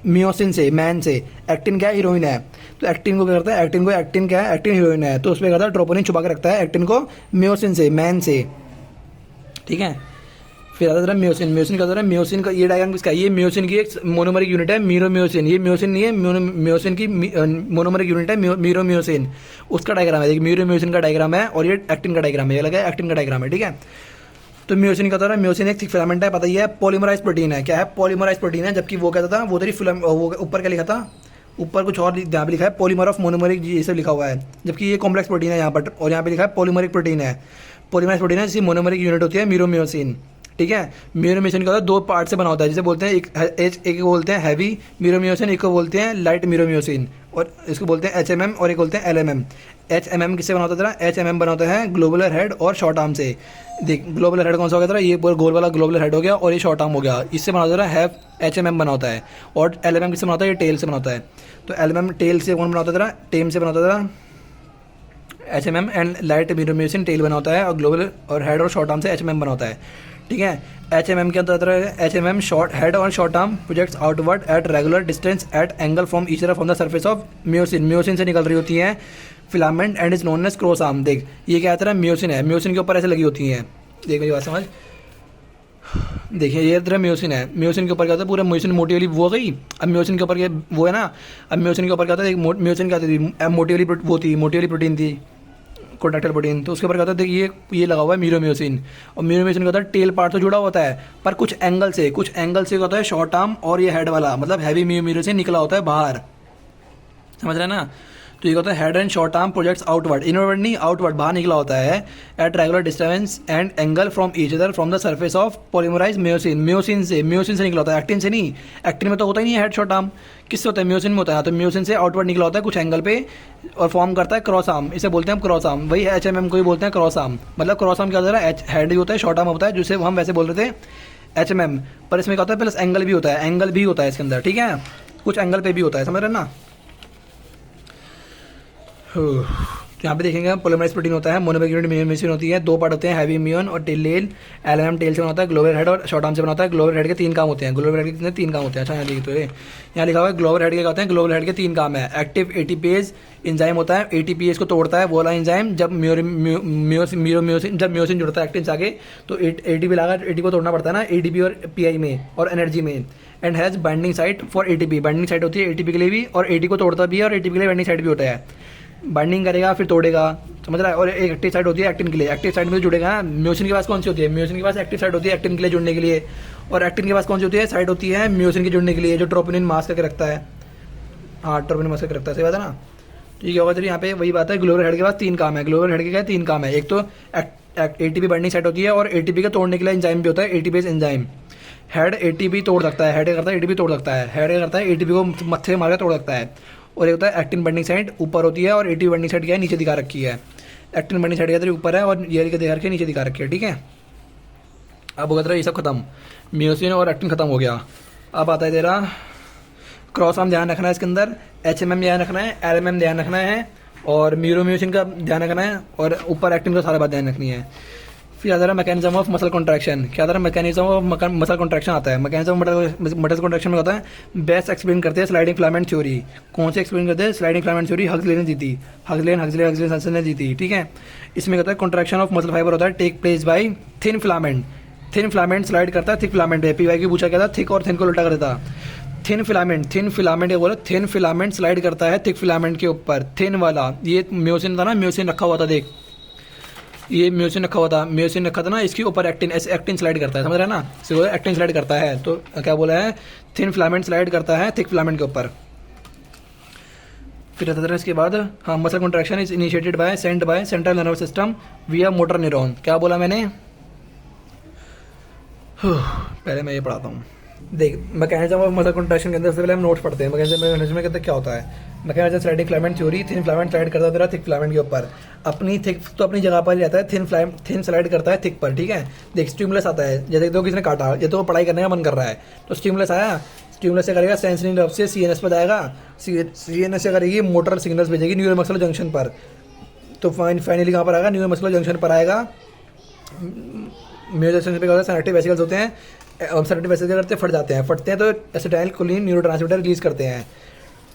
म्योसिन से, मैन से। एक्टिन क्या है, हीरोइन है, तो एक्टिन को क्या करता है, एक्टिन क्या है, एक्टिन हीरोइन है, तो उसमें क्या करता है, ट्रोपोनिन छुपा के रखता है एक्टिन को म्योसिन से, मैन से, ठीक है। फिर आता है म्योसिन का होता है, म्योसिन का ये डायग्राम किसका है, ये म्योसिन की एक मोनोमरिक यूनिट है मीरोम्योसिन, ये म्योसिन नहीं है, म्योसिन की मोनोमरिक यूनिट है मीरोम्योसिन, उसका डायग्राम है, देखिए मीरोम्योसिन का डायग्राम है, और ये एक्टिन का डायग्राम है, ये लगा एक्टिन का डायग्राम है, ठीक है। तो म्योसिन का होता है, म्योसिन एक थिक फिलामेंट है, पता ही है, पॉलीमराइज प्रोटीन है, क्या है, पॉलीमराइज प्रोटीन है, जबकि वो कहता था, वो तेरी वो ऊपर क्या लिखा था, ऊपर कुछ और यहाँ पे लिखा है पॉलीमर ऑफ मोनोमरिक, ये सब लिखा हुआ है, जबकि ये कॉम्प्लेक्स प्रोटीन है यहाँ पर, और यहाँ पे लिखा है पॉलीमरिक प्रोटीन है, पॉलीमराइज प्रोटीन है जिसकी मोनोमरिक यूनिट होती है मीरोम्योसिन, ठीक है। म्यूरोम्यूसिन का होता है 2 पार्ट से बना होता है, जिसे बोलते हैं एक को बोलते हैं हैवी म्यूरोम्यूसिन, एक को बोलते हैं लाइट म्यूरोम्यूसिन, और इसको बोलते हैं HMM और एक बोलते हैं LMM। HMM किससे बना होता है तेरा? HMM बना होता है ग्लोबुलर हेड और शॉर्ट आर्म से। देख ग्लोबुलर हेड कौन सा हो गया तेरा? ये गोल वाला ग्लोबुलर हेड हो गया, और ये शॉर्ट आर्म हो गया, इससे बना होता है HMM बना होता है। और LMM किससे बना होता है? ये टेल से बना होता है। तो LMM टेल से कौन बना होता है तेरा? टेम से बना होता है तेरा HMM, एंड लाइट म्यूरोम्यूसिन टेल बना होता है, और ग्लोबल और हेड और शॉर्ट आर्म से HMM बना होता है। ठीक है। HMM के अंदर HMM शॉर्ट हेड और short arm projects outward at regular distance at angle from each other from the surface of myosin. Myosin से निकल रही होती है filament and is known as cross arm. देख ये क्या तेरा म्यूसिन है, म्यूसिन के ऊपर ऐसे लगी होती हैं। देख मेरी बात समझ, देखिए ये तेरा म्यूसिन है, म्यूसिन के ऊपर क्या होता है? पूरा म्यूसिन मोटी वाली वो गई। अब म्यूसिन के ऊपर क्या वो है ना, अब म्यूसिन के ऊपर क्या होता है? म्यूसिन क्या थी? मोटी वाली वो थी, मोटी वाली प्रोटीन थी, कॉन्ट्रैक्टाइल प्रोटीन। तो उसके ऊपर क्या होता है? देखिए ये लगा हुआ है म्यूरोम्यूसिन, और म्यूरोम्यूसिन का होता है टेल पार्ट तो जुड़ा होता है, पर कुछ एंगल से क्या होता है? शॉर्ट आर्म और ये हेड वाला, मतलब हैवी म्यूरोम्यूसिन निकला होता है बाहर, समझ रहे हैं ना? तो ये होता है head and short arm projects outward, inward नहीं आउटवर्ड, बाहर निकला होता है at regular distance and angle from each other from the surface of polymerise myosin. Myosin से निकला होता है, एक्टिन से नहीं। एक्टिन में तो होता ही नहीं है हेड शॉर्ट आर्म, किससे होता है? म्यूसिन में होता है। तो म्यूसिन से आउटवर्ड निकला होता है कुछ एंगल पे, और फॉर्म करता है क्रॉस आर्म, इसे बोलते हैं हम क्रॉस आर्म। वही HMM को ही बोलते हैं क्रॉस आर्म। मतलब क्रॉस आर्म क्या होता है? हेड होता है, शॉर्ट आर्म होता है, जिसे हम वैसे बोल रहे थे HMM, पर इसमें क्या होता है? प्लस एंगल भी होता है, इसके अंदर, ठीक है, कुछ एंगल पे भी होता है, समझ रहे हैं ना? तो यहाँ पे देखेंगे पोलीमराइज प्रोटीन होता है, मोनोबैक्टीरियल म्यूसिन होती है, 2 पार्ट होते हैं, हैवी म्यून और टेल। LMM टेल से बना होता है, ग्लोबल हेड और शॉर्ट आर्म से बना होता है। ग्लोबल हेड के 3 काम होते हैं, ग्लोबल हेड के कितने? 3 काम होते हैं। अच्छा यहाँ देखिए, तो यहाँ लिखा हुआ है ग्लोबल हेड के क्या होते हैं? ग्लोबल हेड के 3 काम है। एक्टिव एटीपेज एंजाइम होता है, ATPase को तोड़ता है, वो वाला एंजाइम। जब म्यूसिन जुड़ता है एक्टिन से आगे, तो ATP लगा, ATP को तोड़ना पड़ता है ना, ADP और PI में और एनर्जी में। And has binding site for ATP, binding site होती है ATP के लिए भी, और AT को तोड़ता भी है, और ATP के लिए बाइंडिंग साइट भी होता है। बाइंडिंग करेगा फिर तोड़ेगा, समझ रहा है? और एक एक्टिव साइट होती है एक्टिन के लिए, एक्टिव साइट में जुड़ेगा ना। म्यूसिन के पास कौन सी होती है? म्यूसिन के पास एक्टिव साइट होती है एक्टिन के लिए जुड़ने के लिए, और एक्टिन के पास कौन सी होती है? साइट होती है म्यूसिन के जुड़ने के लिए, जो ट्रोपोनिन मास्क करके रखता है। हाँ, ट्रोपोनिन मास्क करके रखता है, सही बात है ना? ठीक है, होगा यहाँ पे वही बात है। ग्लोबल हेड के पास 3 काम है, ग्लोबल हेड के क्या 3 काम है? एक तो ATP बाइंडिंग साइट होती है, और ATP के तोड़ने के लिए एंजाइम भी होता है, ATPase एंजाइम। हेड ATP तोड़ सकता है, हेड करता है ATP तोड़ सकता है, हेड करता है ATP को मत्थे मार तोड़ सकता है। और एक होता है एक्टिन बाइंडिंग साइट ऊपर होती है, और ATP बाइंडिंग साइट क्या है? नीचे दिखा रखी है। एक्टिन बाइंडिंग साइट क्या ऊपर है, और ये दिखा रखी है नीचे दिखा रखी है, ठीक है। अब होगा तेरा ये सब खत्म, म्यूसिन और एक्टिन खत्म हो गया। अब आता है तेरा क्रॉस आर्म, ध्यान रखना है इसके अंदर, HMM ध्यान रखना है, LMM ध्यान रखना है, और म्यूरोम्यूसिन का ध्यान रखना है, और ऊपर एक्टिन का सारा बात ध्यान रखनी है। फिर आता है मैकेनिज्म ऑफ मसल कॉन्ट्रैक्शन। क्या आता है? मैकेनिज्म ऑफ मसल कॉन्ट्रैक्शन आता है। मैकेनिज्म ऑफ मसल कॉन्ट्रैक्शन में होता है, बेस्ट एक्सप्लेन करते हैं स्लाइडिंग फिलामेंट थ्योरी। कौन से एक्सप्लेन करते हैं? स्लाइडिंग फिलामेंट थ्योरी हक्सले ने जीती, हक्सले ने जीती, ठीक है। इसमें कहता है कॉन्ट्रैक्शन ऑफ मसल फाइबर होता है take place by thin filament. Thin filament slide करता है थिक फिलामेंट है। PY की पूछा क्या था? थिक और थिन को उल्टा कर देता। थिन फिलामेंट बोला, थिन फिलामेंट स्लाइड करता है थिक फिलामेंट के ऊपर, थिन वाला। ये म्यूसिन था ना, म्यूसिन रखा हुआ था, देख ये म्यूसिन रखा था ना, इसके ऊपर एक्टिन स्लाइड करता है, समझ रहे हैं ना? सिर्फ एक्टिन स्लाइड करता है, तो क्या बोला है? थिन फिलामेंट स्लाइड करता है थिक फिलामेंट के ऊपर। फिर आता है इसके बाद, हाँ, muscle contraction is initiated by central nervous system विया मोटर न्यूरॉन। क्या बोला मैंने? पहले मैं ये पढ़ाता हूँ। देख मैकेनिज्म ऑफ मसल कॉन्ट्रैक्शन के अंदर सबसे पहले हम नोट्स पढ़ते हैं। मैकेनिज्म में कहते क्या होता है? Mechanism sliding filament theory, thin filament slide करता है तेरा थिक फिलामेंट के ऊपर, अपनी थिक तो अपनी जगह पर ही रहता है, थिन स्लाइड करता है थिक पर, ठीक है। देख स्टिमुलस आता है, जैसे तो किसी ने काटा, ये तो पढ़ाई करने का मन कर रहा है, तो स्टिमुलस आया, स्टिमुलस से करेगा सेंसरी नर्व से CNS पर जाएगा, CNS से करेगी मोटर सिग्नल्स भेजेगी न्यूरोमस्कुलर जंक्शन पर, तो फाइनली कहाँ पर आएगा? न्यूरोमस्कुलर जंक्शन पर आएगा। म्यूरो जंक्शन पे क्या होता है? सिनेप्टिक वेसिकल्स होते हैं, सिनेप्टिक वेसिकल्स करते हैं, फटते हैं तो एसिटाइलकोलिन न्यूरोट्रांसमीटर रिलीज करते हैं,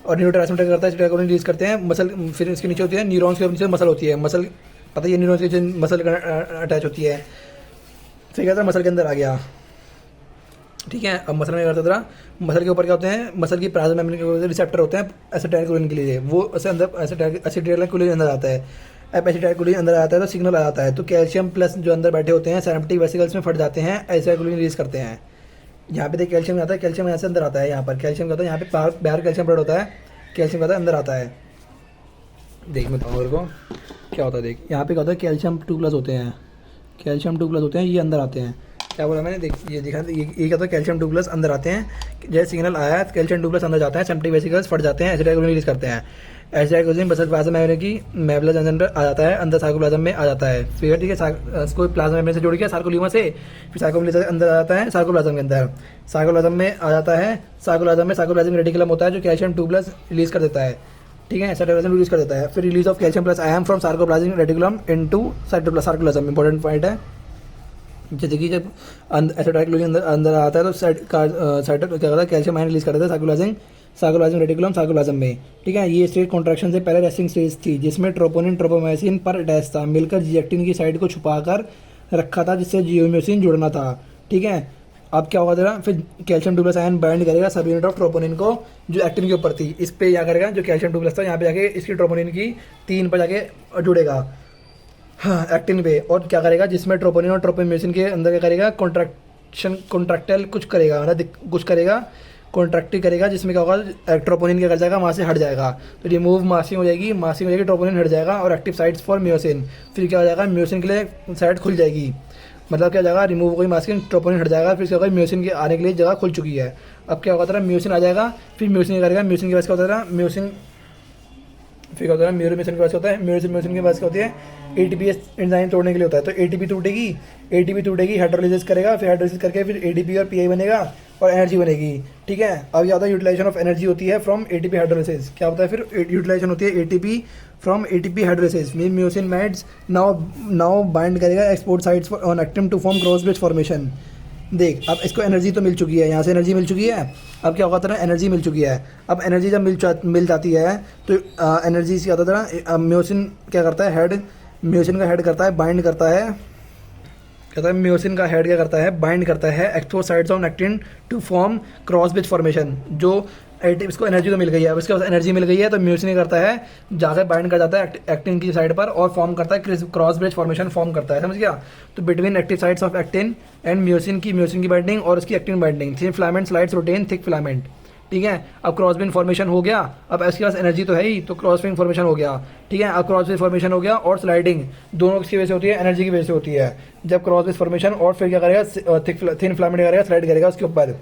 और न्यूरोट्रांसमीटर करता है एसिटाइलकोलिन रिलीज करते हैं। मसल फिर इसके नीचे होती है न्यूरॉन्स के नीचे मसल होती है, मसल पता है न्यूरॉन्स के नीचे मसल अटैच होती है। फिर क्या होता है? मसल के अंदर आ गया, ठीक है। अब मसल में करता था, मसल के ऊपर क्या होते हैं? मसल की प्लाज्मा मेम्ब्रेन के रिसेप्टर होते हैं एसिटाइलकोलिन के लिए, वो उससे अंदर एसिटाइलकोलिन अंदर आता है। अब एसिटाइलकोलिन अंदर आता है तो सिग्नल आ जाता है, तो कैल्शियम प्लस जो अंदर बैठे होते हैं सिनेप्टिक वेसिकल्स में फट जाते हैं, एसिटाइलकोलिन रिलीज करते हैं। यहाँ पे देख कैल्शियम आता है, कैल्शियम यहाँ से अंदर आता है, यहाँ पर कैल्शियम का होता है, यहाँ पे बाहर कैल्शियम प्रोड होता है, कैल्शियम का अंदर आता है। देख मैं बताऊँ को क्या होता है, देख यहाँ पे क्या होता है? कैल्शियम 2+ होते हैं, ये अंदर आते हैं, क्या बोला मैंने, देख ये दिखा, ये क्या था, कैल्शियम 2 प्लस अंदर आते हैं, जैसे सिग्नल आया कैल्शियम 2 प्लस अंदर जाता है, सिम्प्टिक वेसिकल्स फट जाते हैं, एसिटाइलकोलिन रिलीज करते हैं, एसिटाइलकोलिन बसल प्लाज्मा मेम्ब्रेन की मेबुलर जंक्शन पर आ जाता है, अंदर सार्कोप्लाज्म में आ जाता है, फिर ठीक है इसको प्लाज्मा मेम्ब्रेन से जोड़ के सार्कोल्यूमा से, फिर सार्कोप्लाज्म अंदर आ जाता है, सार्कोप्लाज्म के अंदर, सार्कोप्लाज्म में आ जाता है, सार्कोप्लाज्म में सार्कोप्लाज्मिक रेटिकुलम होता है जो कैल्शियम 2 प्लस रिलीज कर देता है, ठीक है, साइटोप्लाज्म रिलीज कर देता है, फिर release of calcium plus ion from sarcoplasmic reticulum into sarcoplasm, important point है। जैसे कि जब एसिटाइलकोलिन अंदर आता है तो क्या करता है, कैल्शियम आयन रिलीज कर देता है सार्कोप्लाज्मिक रेटिकुलम सार्कोप्लाज्म में, ठीक है। ये स्टेज कॉन्ट्रैक्शन से पहले रेस्टिंग स्टेज थी जिसमें ट्रोपोनिन ट्रोपोमाइसिन पर अटैच था, मिलकर जिएक्टिन की साइड को छुपाकर रखा था जिससे जियोम्योसिन जुड़ना था, ठीक है। अब क्या होगा तेरा, फिर कैल्शियम 2 प्लस आयन बाइंड करेगा सब यूनिट ऑफ ट्रोपोनिन को जो एक्टिन के ऊपर थी, इस पे क्या करेगा, जो कैल्शियम 2 प्लस था यहाँ पे जाके इसकी ट्रोपोनिन की 3 पर जाके जुड़ेगा, हाँ एक्टिन पे, और क्या करेगा जिसमें ट्रोपोनिन और ट्रोपोम्योसिन के अंदर क्या करेगा, कॉन्ट्रैक्टाइल कुछ करेगा, मतलब कुछ करेगा, कॉन्ट्रैक्टिव करेगा, जिसमें क्या होगा, ट्रोपोनिन क्या कर जाएगा, वहाँ से हट जाएगा, तो रिमूव मासिंग हो जाएगी, ट्रोपोनिन हट जाएगा और एक्टिव साइट्स फॉर म्योसिन, फिर क्या हो जाएगा, म्योसिन के लिए साइड खुल जाएगी, मतलब क्या जाएगा, रिमूव हो गई मास्किंग, ट्रोपोनिन हट जाएगा, फिर क्या होगा, म्योसिन के आने के लिए जगह खुल चुकी है। अब क्या होगा तेरा, म्योसिन आ जाएगा, फिर म्योसिन करेगा, म्योसिन के पास क्या होता है, म्योसिन फिर क्या होता है, म्यूरोम्योसिन के पास होता है, म्यूरोम्योसिन के पास क्या होती है, एटीपीएस एंजाइम तोड़ने के लिए होता है, तो एटीपी टूटेगी, हाइड्रोलाइसिस करेगा, फिर हाइड्रोलाइसिस करके फिर एडीपी और पीआई बनेगा और एनर्जी बनेगी, ठीक है। अब ये होता है यूटिलाइजेशन ऑफ एनर्जी होती है फ्रॉम एटीपी हाइड्रोलाइसिस, क्या होता है फिर यूटिलाइजेशन होती है ATP from ATP hydrolysis, mean myosin heads now bind करेगा exposed sites on actin to form cross bridge formation. देख अब इसको एनर्जी तो मिल चुकी है, यहाँ से एनर्जी मिल चुकी है, अब क्या होगा तेरा, एनर्जी मिल चुकी है, अब एनर्जी जब मिल जाती है तो एनर्जी से क्या होता है तेरा, म्योसिन क्या करता है, म्योसिन का हेड करता है, बाइंड करता है, कहता है म्योसिन का हेड क्या करता है, बाइंड करता है export sites on actin to form cross bridge formation, जो इसको एनर्जी तो मिल गई है, अब इसके पास एनर्जी मिल गई है तो म्योसिन क्या करता है, जाकर बाइंड कर जाता है एक्टिन की साइड पर और फॉर्म करता है क्रॉस ब्रिज फॉर्मेशन फॉर्म करता है, समझ गया। तो between active sites of actin and myosin की बाइंडिंग और उसकी actin binding, thin filament slides रोटेन थिक फिलामेंट, ठीक है। अब क्रॉस ब्रिज फॉर्मेशन हो गया, अब इसके पास एनर्जी तो है ही, तो क्रॉस ब्रिज फॉर्मेशन हो गया, ठीक है। अब क्रॉस ब्रिज फॉर्मेशन हो गया और स्लाइडिंग दोनों किसकी वजह से होती है, एनर्जी की वजह से होती है। जब क्रॉस ब्रिज फॉर्मेशन और फिर क्या करेगा, थिन फिलामेंट करेगा, स्लाइड करेगा उसके ऊपर,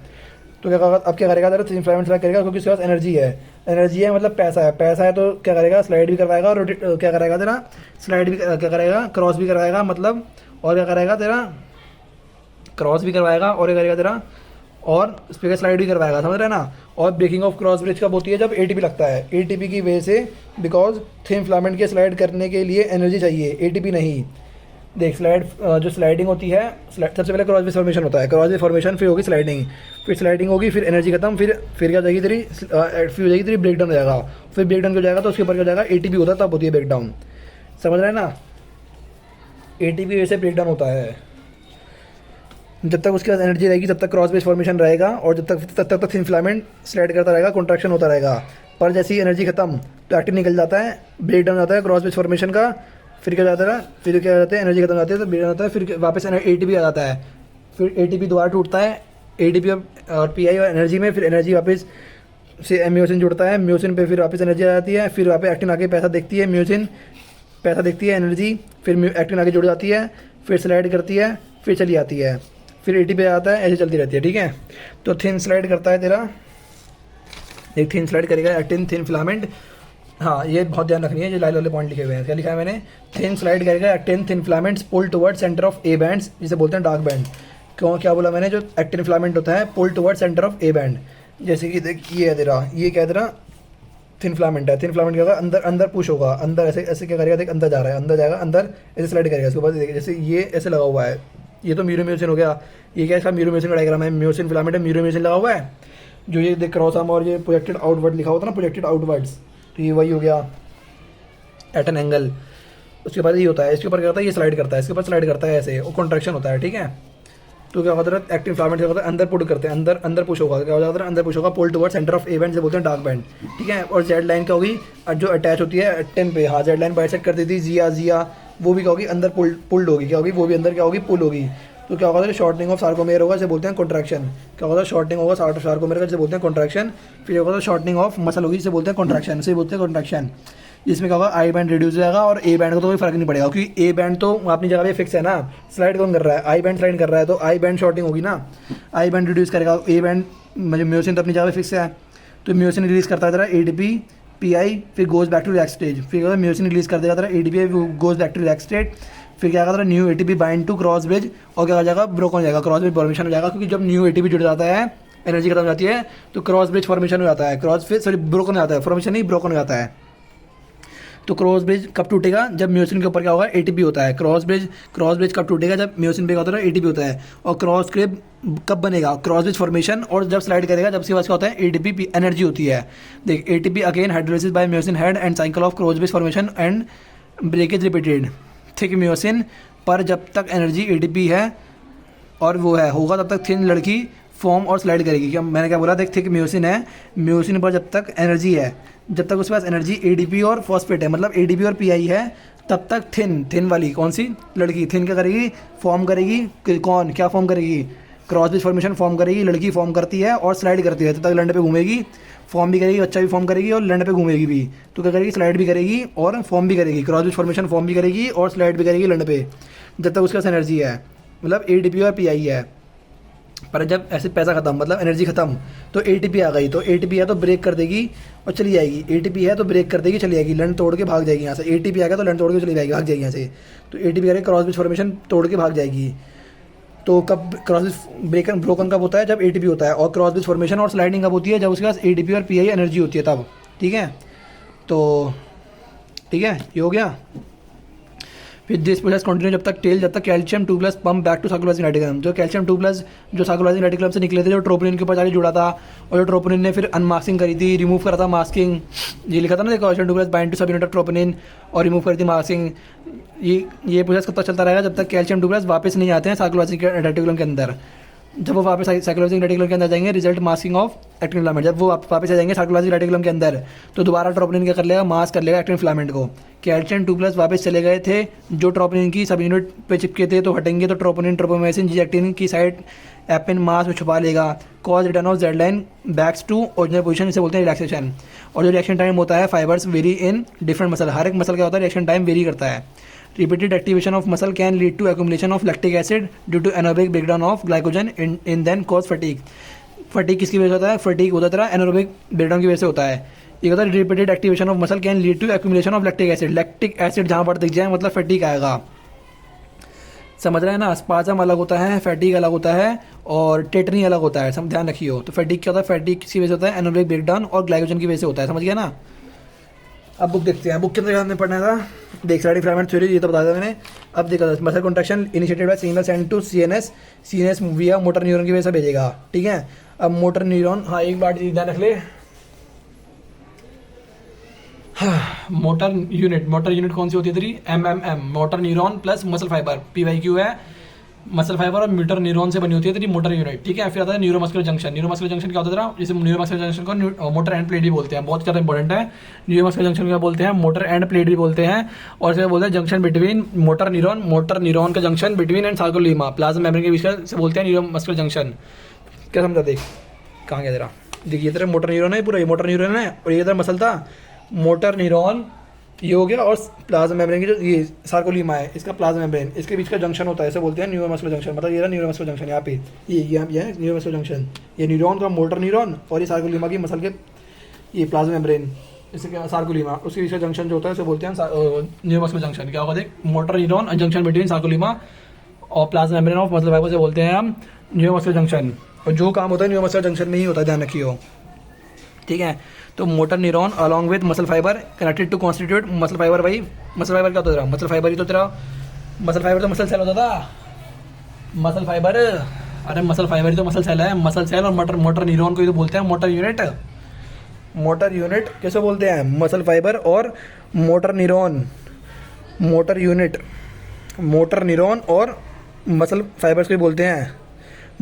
तो क्या करेगा, अब क्या करेगा तेरा, थिन फिलामेंट स्लाइड करेगा क्योंकि उसके पास एनर्जी है मतलब पैसा है तो क्या करेगा, स्लाइड भी करवाएगा और क्या करेगा तेरा, स्लाइड भी क्या करेगा, क्रॉस भी करवाएगा, मतलब और क्या करेगा तेरा, क्रॉस भी करवाएगा और क्या करेगा तेरा, और इस पर स्लाइड भी करवाएगा, समझ रहे ना। और ब्रेकिंग ऑफ क्रॉस ब्रिज कब होती है, जब एटीपी लगता है, एटीपी की वजह से, बिकॉज थिन फिलामेंट के स्लाइड करने के लिए एनर्जी चाहिए, एटीपी नहीं। देख जो स्लाइडिंग होती है, सबसे पहले क्रॉस ब्रिज फॉर्मेशन होता है, क्रॉस ब्रिज फॉर्मेशन, फिर होगी स्लाइडिंग होगी, फिर एनर्जी खत्म, फिर क्या जाएगी तेरी, फिर हो जाएगी तेरी ब्रेकडाउन हो जाएगा, फिर ब्रेकडाउन हो जाएगा तो उसके ऊपर क्या हो जाएगा, एटीपी होता है तब होती है ब्रेकडाउन, समझ रहे हैं ना। एटीपी वजह से ब्रेकडाउन होता है, जब तक उसके पास एनर्जी रहेगी तब तक क्रॉस ब्रिज फॉर्मेशन रहेगा और तब तक थिन फिलामेंट स्लाइड करता रहेगा, कॉन्ट्रैक्शन होता रहेगा। पर जैसे ही एनर्जी खत्म तो एक्टिन निकल जाता है, ब्रेकडाउन जाता है क्रॉस ब्रिज फॉर्मेशन का, फिर क्या जाता है, फिर क्या जाता है, एनर्जी खत्म जाती है तो ब्रेकडाउन होता है, फिर वापस एटीपी आ जाता है, फिर एटीपी दोबारा टूटता है, एटीपी और पीआई और एनर्जी में, फिर एनर्जी वापस से म्योसिन जुड़ता है, म्योसिन पे फिर वापस एनर्जी आ जाती है, फिर वापस एक्टिन आके पैसा देखती है, म्योसिन पैसा देखती है एनर्जी, फिर एक्टिन आके जुड़ जाती है, फिर स्लाइड करती है, फिर चली आती है, फिर एटीपी आता है, ऐसे चलती रहती है, ठीक है। तो थिन स्लाइड करता है तेरा, एक थिन स्लाइड करेगा एक्टिन थिन फिलामेंट, हाँ ये बहुत ध्यान रखनी है, जो लाल वाले पॉइंट लिखे हुए हैं, क्या लिखा है मैंने, थिन स्लाइड करेगा actin thin filaments pull toward centre of A bands, जिसे बोलते हैं डार्क बैंड। क्यों, क्या बोला मैंने, जो एक्टिन फिलामेंट होता है pull toward centre of A band, जैसे कि देख ये है तेरा, ये क्या है तेरा, थिन फिलामेंट है, थिन फिलामेंट क्या होगा, अंदर पुश होगा, अंदर ऐसे क्या करेगा, देख अंदर जा रहा है, अंदर जाएगा, अंदर ऐसे स्लाइड करेगा, इसके बाद देखिए जैसे ये ऐसे लगा हुआ है, ये तो म्यूरोम्योसिन हो गया, ये क्या है इसका म्यूरोम्योसिन का डायग्राम है, म्योसिन फिलामेंट है, म्यूरोम्योसिन लगा हुआ है, जो ये देख क्रॉस आर्म और ये प्रोजेक्टेड आउटवर्ड लिखा होता है ना, प्रोजेक्टेड आउटवर्ड्स, तो ये वही हो गया एट एन एंगल। उसके बाद ये होता है, इसके ऊपर क्या होता है, ये स्लाइड करता है, इसके ऊपर स्लाइड करता है ऐसे, वो कॉन्ट्रैक्शन होता है, ठीक है। तो क्या होता है, एक्टिव फिलामेंट क्या होता है, अंदर पुट करते हैं, अंदर पुश होगा, क्या हो जाता है, अंदर पुश होगा, pull toward centre of A band, से बोलते हैं डार्क बैंड, ठीक है। और जेड लाइन क्या होगी, जो अटैच होती है एक्टिन पे, हाँ जेड लाइन बाइसेक्ट करती थी, जिया वो भी क्या होगी, अंदर पुल्ड होगी, क्या होगी, वो भी अंदर क्या होगी, पुल होगी। तो क्या होगा, शॉर्टनिंग ऑफ सार्कोमेयर होगा, जिसे बोलते हैं कॉन्ट्रैक्शन, क्या होगा, शॉर्टनिंग होगा सार्कोमेयर का, जिसे बोलते हैं कॉन्ट्रैक्शन। फिर होगा शॉर्टनिंग ऑफ मसल होगी, जिसे बोलते हैं कॉन्ट्रैक्शन, इसे बोलते हैं कॉन्ट्रैक्शन। जिसमें क्या होगा, आई बैंड रिड्यूस हो जाएगा और ए बैंड को तो कोई फर्क नहीं पड़ेगा, क्योंकि ए बैंड तो अपनी जगह पे फिक्स है ना, स्लाइड कौन कर रहा है, आई बैंड स्लाइड कर रहा है, तो आई बैंड शॉर्टिंग होगी ना, आई बैंड रिड्यूस करेगा, ए बैंड मतलब म्योसिन तो अपनी जगह पे फिक्स है, तो म्योसिन रिलीज करता है तेरा एटीपी पीआई, फिर goes back to relax stage, फिर म्योसिन रिलीज कर देगा तेरा ATP, goes back to relax state, फिर क्या होगा, new ATP bind to cross bridge और क्या हो जाएगा, ब्रोकन हो जाएगा, क्रॉस ब्रिज फॉर्मेशन हो जाएगा, क्योंकि जब न्यू एटीपी जुड़ जाता है एनर्जी खत्म हो जाती है तो क्रॉस ब्रिज फॉर्मेशन हो जाता है, क्रॉस ब्रिज सॉरी ब्रोकन हो जाता है, फॉर्मेशन नहीं ब्रोकन हो जाता है। तो क्रॉस ब्रिज कब टूटेगा, जब म्योसिन के ऊपर क्या होगा, एटीपी होता है, क्रॉस ब्रिज कब टूटेगा, जब म्योसिन पे क्या होता है, एटीपी होता है, और क्रॉस क्रिब कब बनेगा, क्रॉस ब्रिज फॉर्मेशन, और जब स्लाइड करेगा जब उसके पास क्या होता है, एटीपी एनर्जी होती है। देख ATP again hydrolysis by myosin head and cycle of cross bridge formation and breakage repeated. Thick myosin पर जब तक एनर्जी एटीपी है और वो है होगा तब तक थिन लड़की फॉर्म और स्लाइड करेगी। क्या मैंने क्या बोला, देख थिक म्योसिन है, म्योसिन पर जब तक एनर्जी है, जब तक उसके पास एनर्जी एडीपी और फॉस्फेट है, मतलब एडीपी और पीआई है, तब तक थिन वाली कौन सी लड़की थिन क्या करेगी, फॉर्म करेगी, कौन क्या फॉर्म करेगी, क्रॉस ब्रिज फॉर्मेशन फॉर्म करेगी, लड़की फॉर्म करती है और स्लाइड करती है, तब तक लैंड पे घूमेगी, फॉर्म भी करेगी, बच्चा भी फॉर्म करेगी और लैंड पे घूमेगी भी, तो क्या करेगी, स्लाइड भी करेगी और फॉर्म भी करेगी, क्रॉस ब्रिज फॉर्मेशन फॉर्म भी करेगी और स्लाइड भी करेगी लैंड पे, जब तक उसके पास एनर्जी है, मतलब एडीपी और पीआई है। पर जब ऐसे पैसा खत्म मतलब एनर्जी खत्म, तो एटीपी आ गई, तो एटीपी है तो ब्रेक कर देगी और चली जाएगी, एटीपी है तो ब्रेक कर देगी चली जाएगी, लैंड तोड़ के भाग जाएगी यहाँ से, एटीपी आ गया तो लैंड तोड़ के चली जाएगी, भाग जाएगी यहाँ से, तो एटीपी करके क्रॉस ब्रिज फॉर्मेशन तोड़ के भाग जाएगी। तो कब क्रॉस ब्रिज ब्रोकन कब होता है, जब एटीपी होता है, और क्रॉस ब्रिज फॉर्मेशन और स्लाइडिंग कब होती है, जब उसके पास एटीपी और पीआई एनर्जी होती है तब। ठीक है, तो ठीक है ये हो गया। फिर दिस प्रोसेस कंटिन्यू जब तक कैल्शियम 2+ पंप बैक टू साइक्लोलाइजिंग रेटिकुलम, जो कैल्शियम 2+ जो साइक्लोलाइजिंग रेटिकुलम से निकले थे, जो ट्रोपोनिन के ऊपर जाके जुड़ा था, और जो ट्रोपोनिन ने फिर अनमास्किंग करी थी, रिमूव करा था मास्किंग, ये लिखा था ना, calcium 2+ bind to subunit of troponin और रिमूव करी थी मास्किंग। ये प्रोसेस कब तक चलता रहेगा, जब तक कैल्शियम 2+ वापस नहीं आते हैं साइक्लोलाइजिंग रेटिकुलम के अंदर। जब वो वापस साइक्लोलाइजिंग रेटिकुलम के अंदर जाएंगे, result masking of actin filament, जब वो वापस आ जाएंगे साइक्लोलाइजिंग रेटिकुलम के अंदर, तो दोबारा ट्रोपोनिन क्या कर लेगा, मास्क कर लेगा एक्टिन फिलामेंट को। कैल्शियम 2+ वापस चले गए थे, जो ट्रोपोनिन की सब यूनिट पे चिपके थे, तो हटेंगे तो ट्रोपोनिन ट्रोपोमेसिन जी एक्टिन की साइड एपिन मास में छुपा लेगा, cause return of Z line backs to original position, इसे बोलते हैं रिलैक्सेशन। और जो रिएक्शन टाइम होता है, fibres vary in different muscle, हर एक मसल क्या होता है, रिएक्शन टाइम वेरी करता है। Repeated activation of muscle can lead to accumulation of lactic acid due to anaerobic breakdown of glycogen in then cause fatigue. Fatigue किसकी वजह से होता है, fatigue होता है तेरा anaerobic breakdown की वजह से होता है। ये होता है repeated activation of muscle can lead to accumulation of lactic acid. lactic acid जहाँ पर दिख जाए मतलब fatigue आएगा, समझ रहे हैं ना। स्पाजम अलग होता है, फैटिक अलग होता है और टेटनी अलग होता है, सब ध्यान रखिए। तो फैटिक क्या होता है, फैटिक किसकी वजह से होता है, एनारोबिक ब्रेकडाउन और ग्लाइकोजन की वजह से होता है, समझ गया ना। अब बुक देखते हैं, बुक के अंदर हमने पढ़ना था, देख स्लाइडिंग फिलामेंट थ्योरी ये तो बता दिया मैंने। अब देखा था muscle contraction initiated by signal send to CNS, CNS via motor neuron की वजह से भेजेगा, ठीक है। अब मोटर न्यूरॉन, हाँ एक बार ध्यान रख ले, हाँ, मोटर यूनिट कौन सी होती है तेरी, MMM, motor neuron plus muscle fibre, PYQ है, मसल फाइबर और मोटर न्यूरॉन से बनी होती है तेरी मोटर यूनिट, ठीक है। फिर आता है न्यूरोमस्कुलर जंक्शन। न्यूरोमस्कुलर जंक्शन क्या होता है, जैसे न्यूरोमस्कुलर जंक्शन को मोटर एंड प्लेट भी बोलते हैं, बहुत ज़्यादा इंपॉर्टेंट है। न्यूरोमस्कुलर जंक्शन क्या बोलते हैं, मोटर एंड प्लेट भी बोलते हैं। और इसे बोलते हैं जंक्शन बिटवीन मोटर न्यूरॉन का junction between and सार्कोलीमा plasma membrane के बीच का से बोलते हैं न्यूरोमस्कुलर जंक्शन। क्या समझा, देख कहाँ गया तेरा, देखिए तेरा मोटर न्यूरॉन है पूरा, ये मोटर न्यूरॉन है और ये तेरा मसल था, मोटर न्यूरॉन ये हो गया, और प्लाज्मा मेम्ब्रेन की जो ये सार्कोलीमा है इसका प्लाज्मा मेम्ब्रेन, इसके बीच का जंक्शन होता है, इसे बोलते हैं न्यूरोमस्कुलर जंक्शन। मतलब ये रहा न्यूरोमस्कुलर जंक्शन, यहाँ पे ये है न्यूरोमस्कुलर जंक्शन, ये न्यूरॉन का मोटर न्यूरॉन और ये सार्कोलीमा की मसल के ये प्लाज्मा मेम्ब्रेन, इससे क्या सार्कोलीमा, उसके बीच का जंक्शन जो होता है उसे बोलते हैं न्यूरोमस्कुलर जंक्शन। क्या होगा देख, motor neuron junction between sarcolemma और plasma membrane of muscle fibre से बोलते हैं हम न्यूरोमस्कुलर जंक्शन। और जो काम होता है न्यूरोमस्कुलर जंक्शन में ही होता है, ध्यान रखियो, ठीक है। तो motor neuron along with muscle fibre connected to constitute muscle fibre. भाई मसल फाइबर क्या होता है, मसल फाइबर ही तो तेरा, मसल फाइबर तो मसल सेल होता था, मसल फाइबर, अरे मसल फाइबर ही तो मसल सेल है, मसल सेल और मोटर न्यूरॉन को ही तो बोलते हैं मोटर यूनिट। मोटर यूनिट कैसे बोलते हैं, मसल फाइबर और motor neuron, motor unit, motor neuron और मसल फाइबर्स को ही बोलते हैं,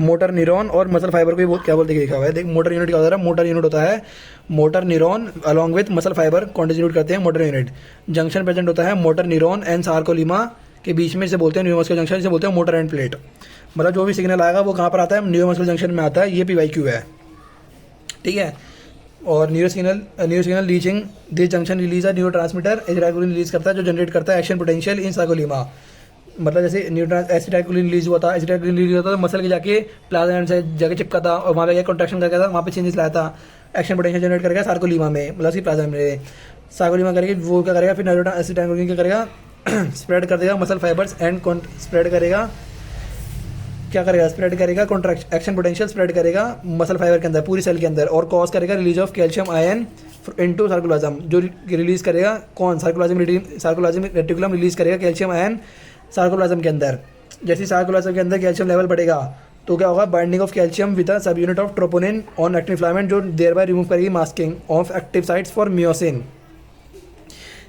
मोटर न्यूरॉन और मसल फाइबर को क्या बोलते हैं, लिखा हुआ है देख। मोटर यूनिट क्या होता है, मोटर यूनिट होता है motor neuron along with muscle fibre contribute करते हैं मोटर यूनिट। जंक्शन प्रेजेंट होता है मोटर न्यूरॉन एंड सार्कोलीमा के बीच में, इसे बोलते हैं न्यूरोमस्कुलर जंक्शन, इसे बोलते हैं मोटर एंड प्लेट। मतलब जो भी सिग्नल आएगा वो कहाँ पर आता है, न्यूरोमस्कुलर जंक्शन में आता है, ये पीवाईक्यू है, ठीक है। और न्यूरोसिग्नल रीचिंग दिस जंक्शन रिलीज है न्यूरो ट्रांसमीटर एसिटाइलकोलिन रिलीज करता है जो जनरेट करता है एक्शन पोटेंशियल इन सार्कोलीमा। मतलब जैसे एसिटाइलकोलिन रिलीज हुआ था, एसिटाइलकोलिन रिलीज हुआ था तो मसल के जाके प्लाज्मा एंड से जाके चिपका था और वहाँ पे कॉन्ट्रैक्शन करके था, वहाँ पे चेंजेस लाया था, एक्शन पोटेंशियल जनरेट करेगा सार्कोलीमा में, मतलब उसकी प्लाज्मा में सार्कोलीमा करके वो क्या करेगा, फिर एसिटाइलकोलिन क्या करेगा स्प्रेड कर देगा मसल फाइबर्स एंड स्प्रेड करेगा, क्या करेगा स्प्रेड करेगा कॉन्ट्रैक्शन एक्शन पोटेंशियल स्प्रेड करेगा मसल फाइबर के अंदर पूरी सेल के अंदर और कॉज करेगा release of calcium ion into sarcoplasm, जो रिलीज करेगा कौन सार्कोप्लाज्म रेटिकुलम रिलीज करेगा कैल्शियम आयन सार्कोप्लाज्म के अंदर। जैसे सार्कोप्लाज्म के अंदर कैल्शियम लेवल बढ़ेगा तो क्या होगा, बाइंडिंग ऑफ कैल्शियम विद सब unit of troponin on actin filament जो देयर बाय रिमूव करेगी masking of active sites for Miocene.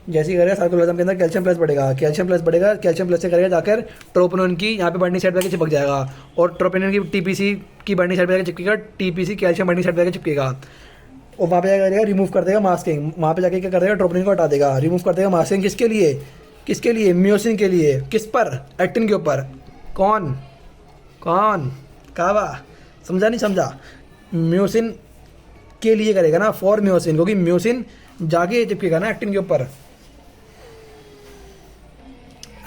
जैसे ही करेगा सार्कोप्लाज्म के अंदर कैल्शियम प्लस बढ़ेगा, कैल्शियम प्लस से करेगा जाकर ट्रोपोनिन की यहाँ पे बाइंडिंग साइड पे जाकर चिपक जाएगा और ट्रोपोनिन की टीपीसी की बाइंडिंग साइड पे जाकर चिपकेगा, टीपीसी कैल्शियम बाइंडिंग साइड पे जाकर चिपकेगा और वहाँ पे जाकर करेगा रिमूव कर देगा मास्किंग, वहाँ पे जाके क्या करेगा ट्रोपोनिन को हटा देगा, रिमूव कर देगा मास्किंग किसके लिए मियोसिन के लिए, किस पर, एक्टिन के ऊपर। कौन कावा समझा नहीं समझा, म्योसिन के लिए करेगा ना, फॉर म्योसिन, क्योंकि म्योसिन जाके चिपकेगा ना एक्टिन के ऊपर।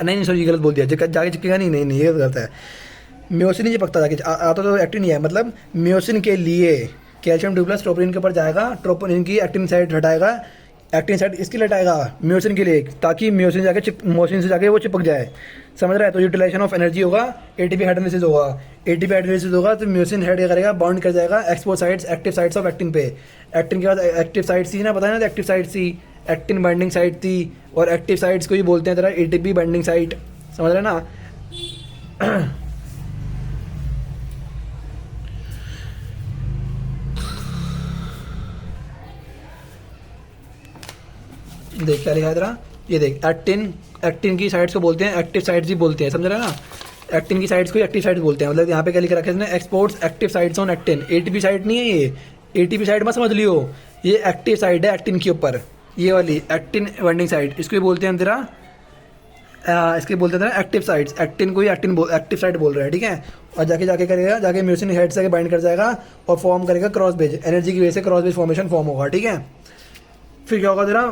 नहीं सॉरी गलत बोल दिया, जाके चिपकेगा नहीं ये गलत है, म्योसिन ही चिपकता जाके आता तो एक्टिन ही है, मतलब म्योसिन के लिए कैल्शियम ट्यूबुलस ट्रोपोनिन के ऊपर जाएगा, ट्रोपोनिन की एक्टिन साइड हटाएगा, एक्टिन साइड इसके लिए हटाएगा म्योसिन के लिए, ताकि म्योसिन से जाके वो चिपक जाए, समझ रहा है। तो यूटिलाइजेशन ऑफ एनर्जी होगा, एटीपी हाइड्रोलिसिस होगा, तो म्योसिन हेड क्या करेगा, बाउंड कर जाएगा expose sides active sides of actin पे। एक्टिन के बाद एक्टिव साइट्स थी ना, पता है ना, एक्टिव साइट्स थी, एक्टिन बाइंडिंग साइट थी और एक्टिव साइट्स को ही बोलते हैं तरह एटीपी बाइंडिंग साइट, समझ रहे ना। देख क्या लिखा है तेरा, ये देख एक्टिन की साइट्स को बोलते हैं एक्टिव साइट्स ही बोलते हैं, समझ रहे ना, एक्टिन की साइट्स को एक्टिव साइट्स बोलते हैं। मतलब यहाँ पे क्या लिखा रखा है इसने, exports active sites on actin, ATP site नहीं है ये, एटीपी साइट मत समझ लियो, ये एक्टिव साइट है एक्टिन के ऊपर, ये वाली एक्टिन बाइंडिंग साइट, इसको बोलते हैं तेरा इसके बोलते हैं एक्टिव साइट्स, एक्टिन को ही एक्टिव साइट बोल रहे हैं, ठीक है। और जाके करेगा, जाके म्योसिन हेड से बाइंड कर जाएगा और फॉर्म करेगा क्रॉस ब्रिज, एनर्जी की वजह से क्रॉस ब्रिज फॉर्मेशन फॉर्म होगा, ठीक है। फिर क्या होगा तेरा,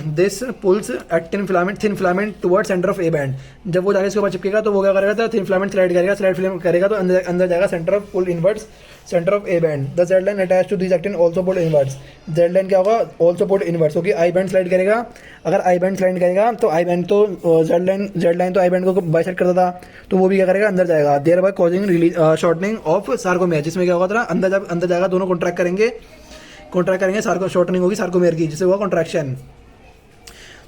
this pulls actin filament thin filament toward centre of A band, जब वो जाके इसके ऊपर चिपकेगा तो वो क्या करेगा, तो थिन फिलामेंट स्लाइड फिल्म करेगा तो अंदर जाएगा centre of pull inwards centre of A band. The Z line attach to this actin also pull inwards, Z line क्या होगा, ऑल्सो पुल इनवर्ड्स, क्योंकि आई बैंड स्लाइड करेगा, अगर आई बैंड स्लाइड करेगा तो आई बैंड तो जेड लाइन तो आई बैंड को बाइसेक्ट करता था, तो वो भी क्या करेगा, अंदर जाएगा, thereby causing release shortening of sarcomere, जिसमें क्या होगा, अंदर जाएगा, दोनों कॉन्ट्रैक्ट करेंगे शॉर्टनिंग होगी सार्कोमेयर की, जिससे हुआ कॉन्ट्रैक्शन,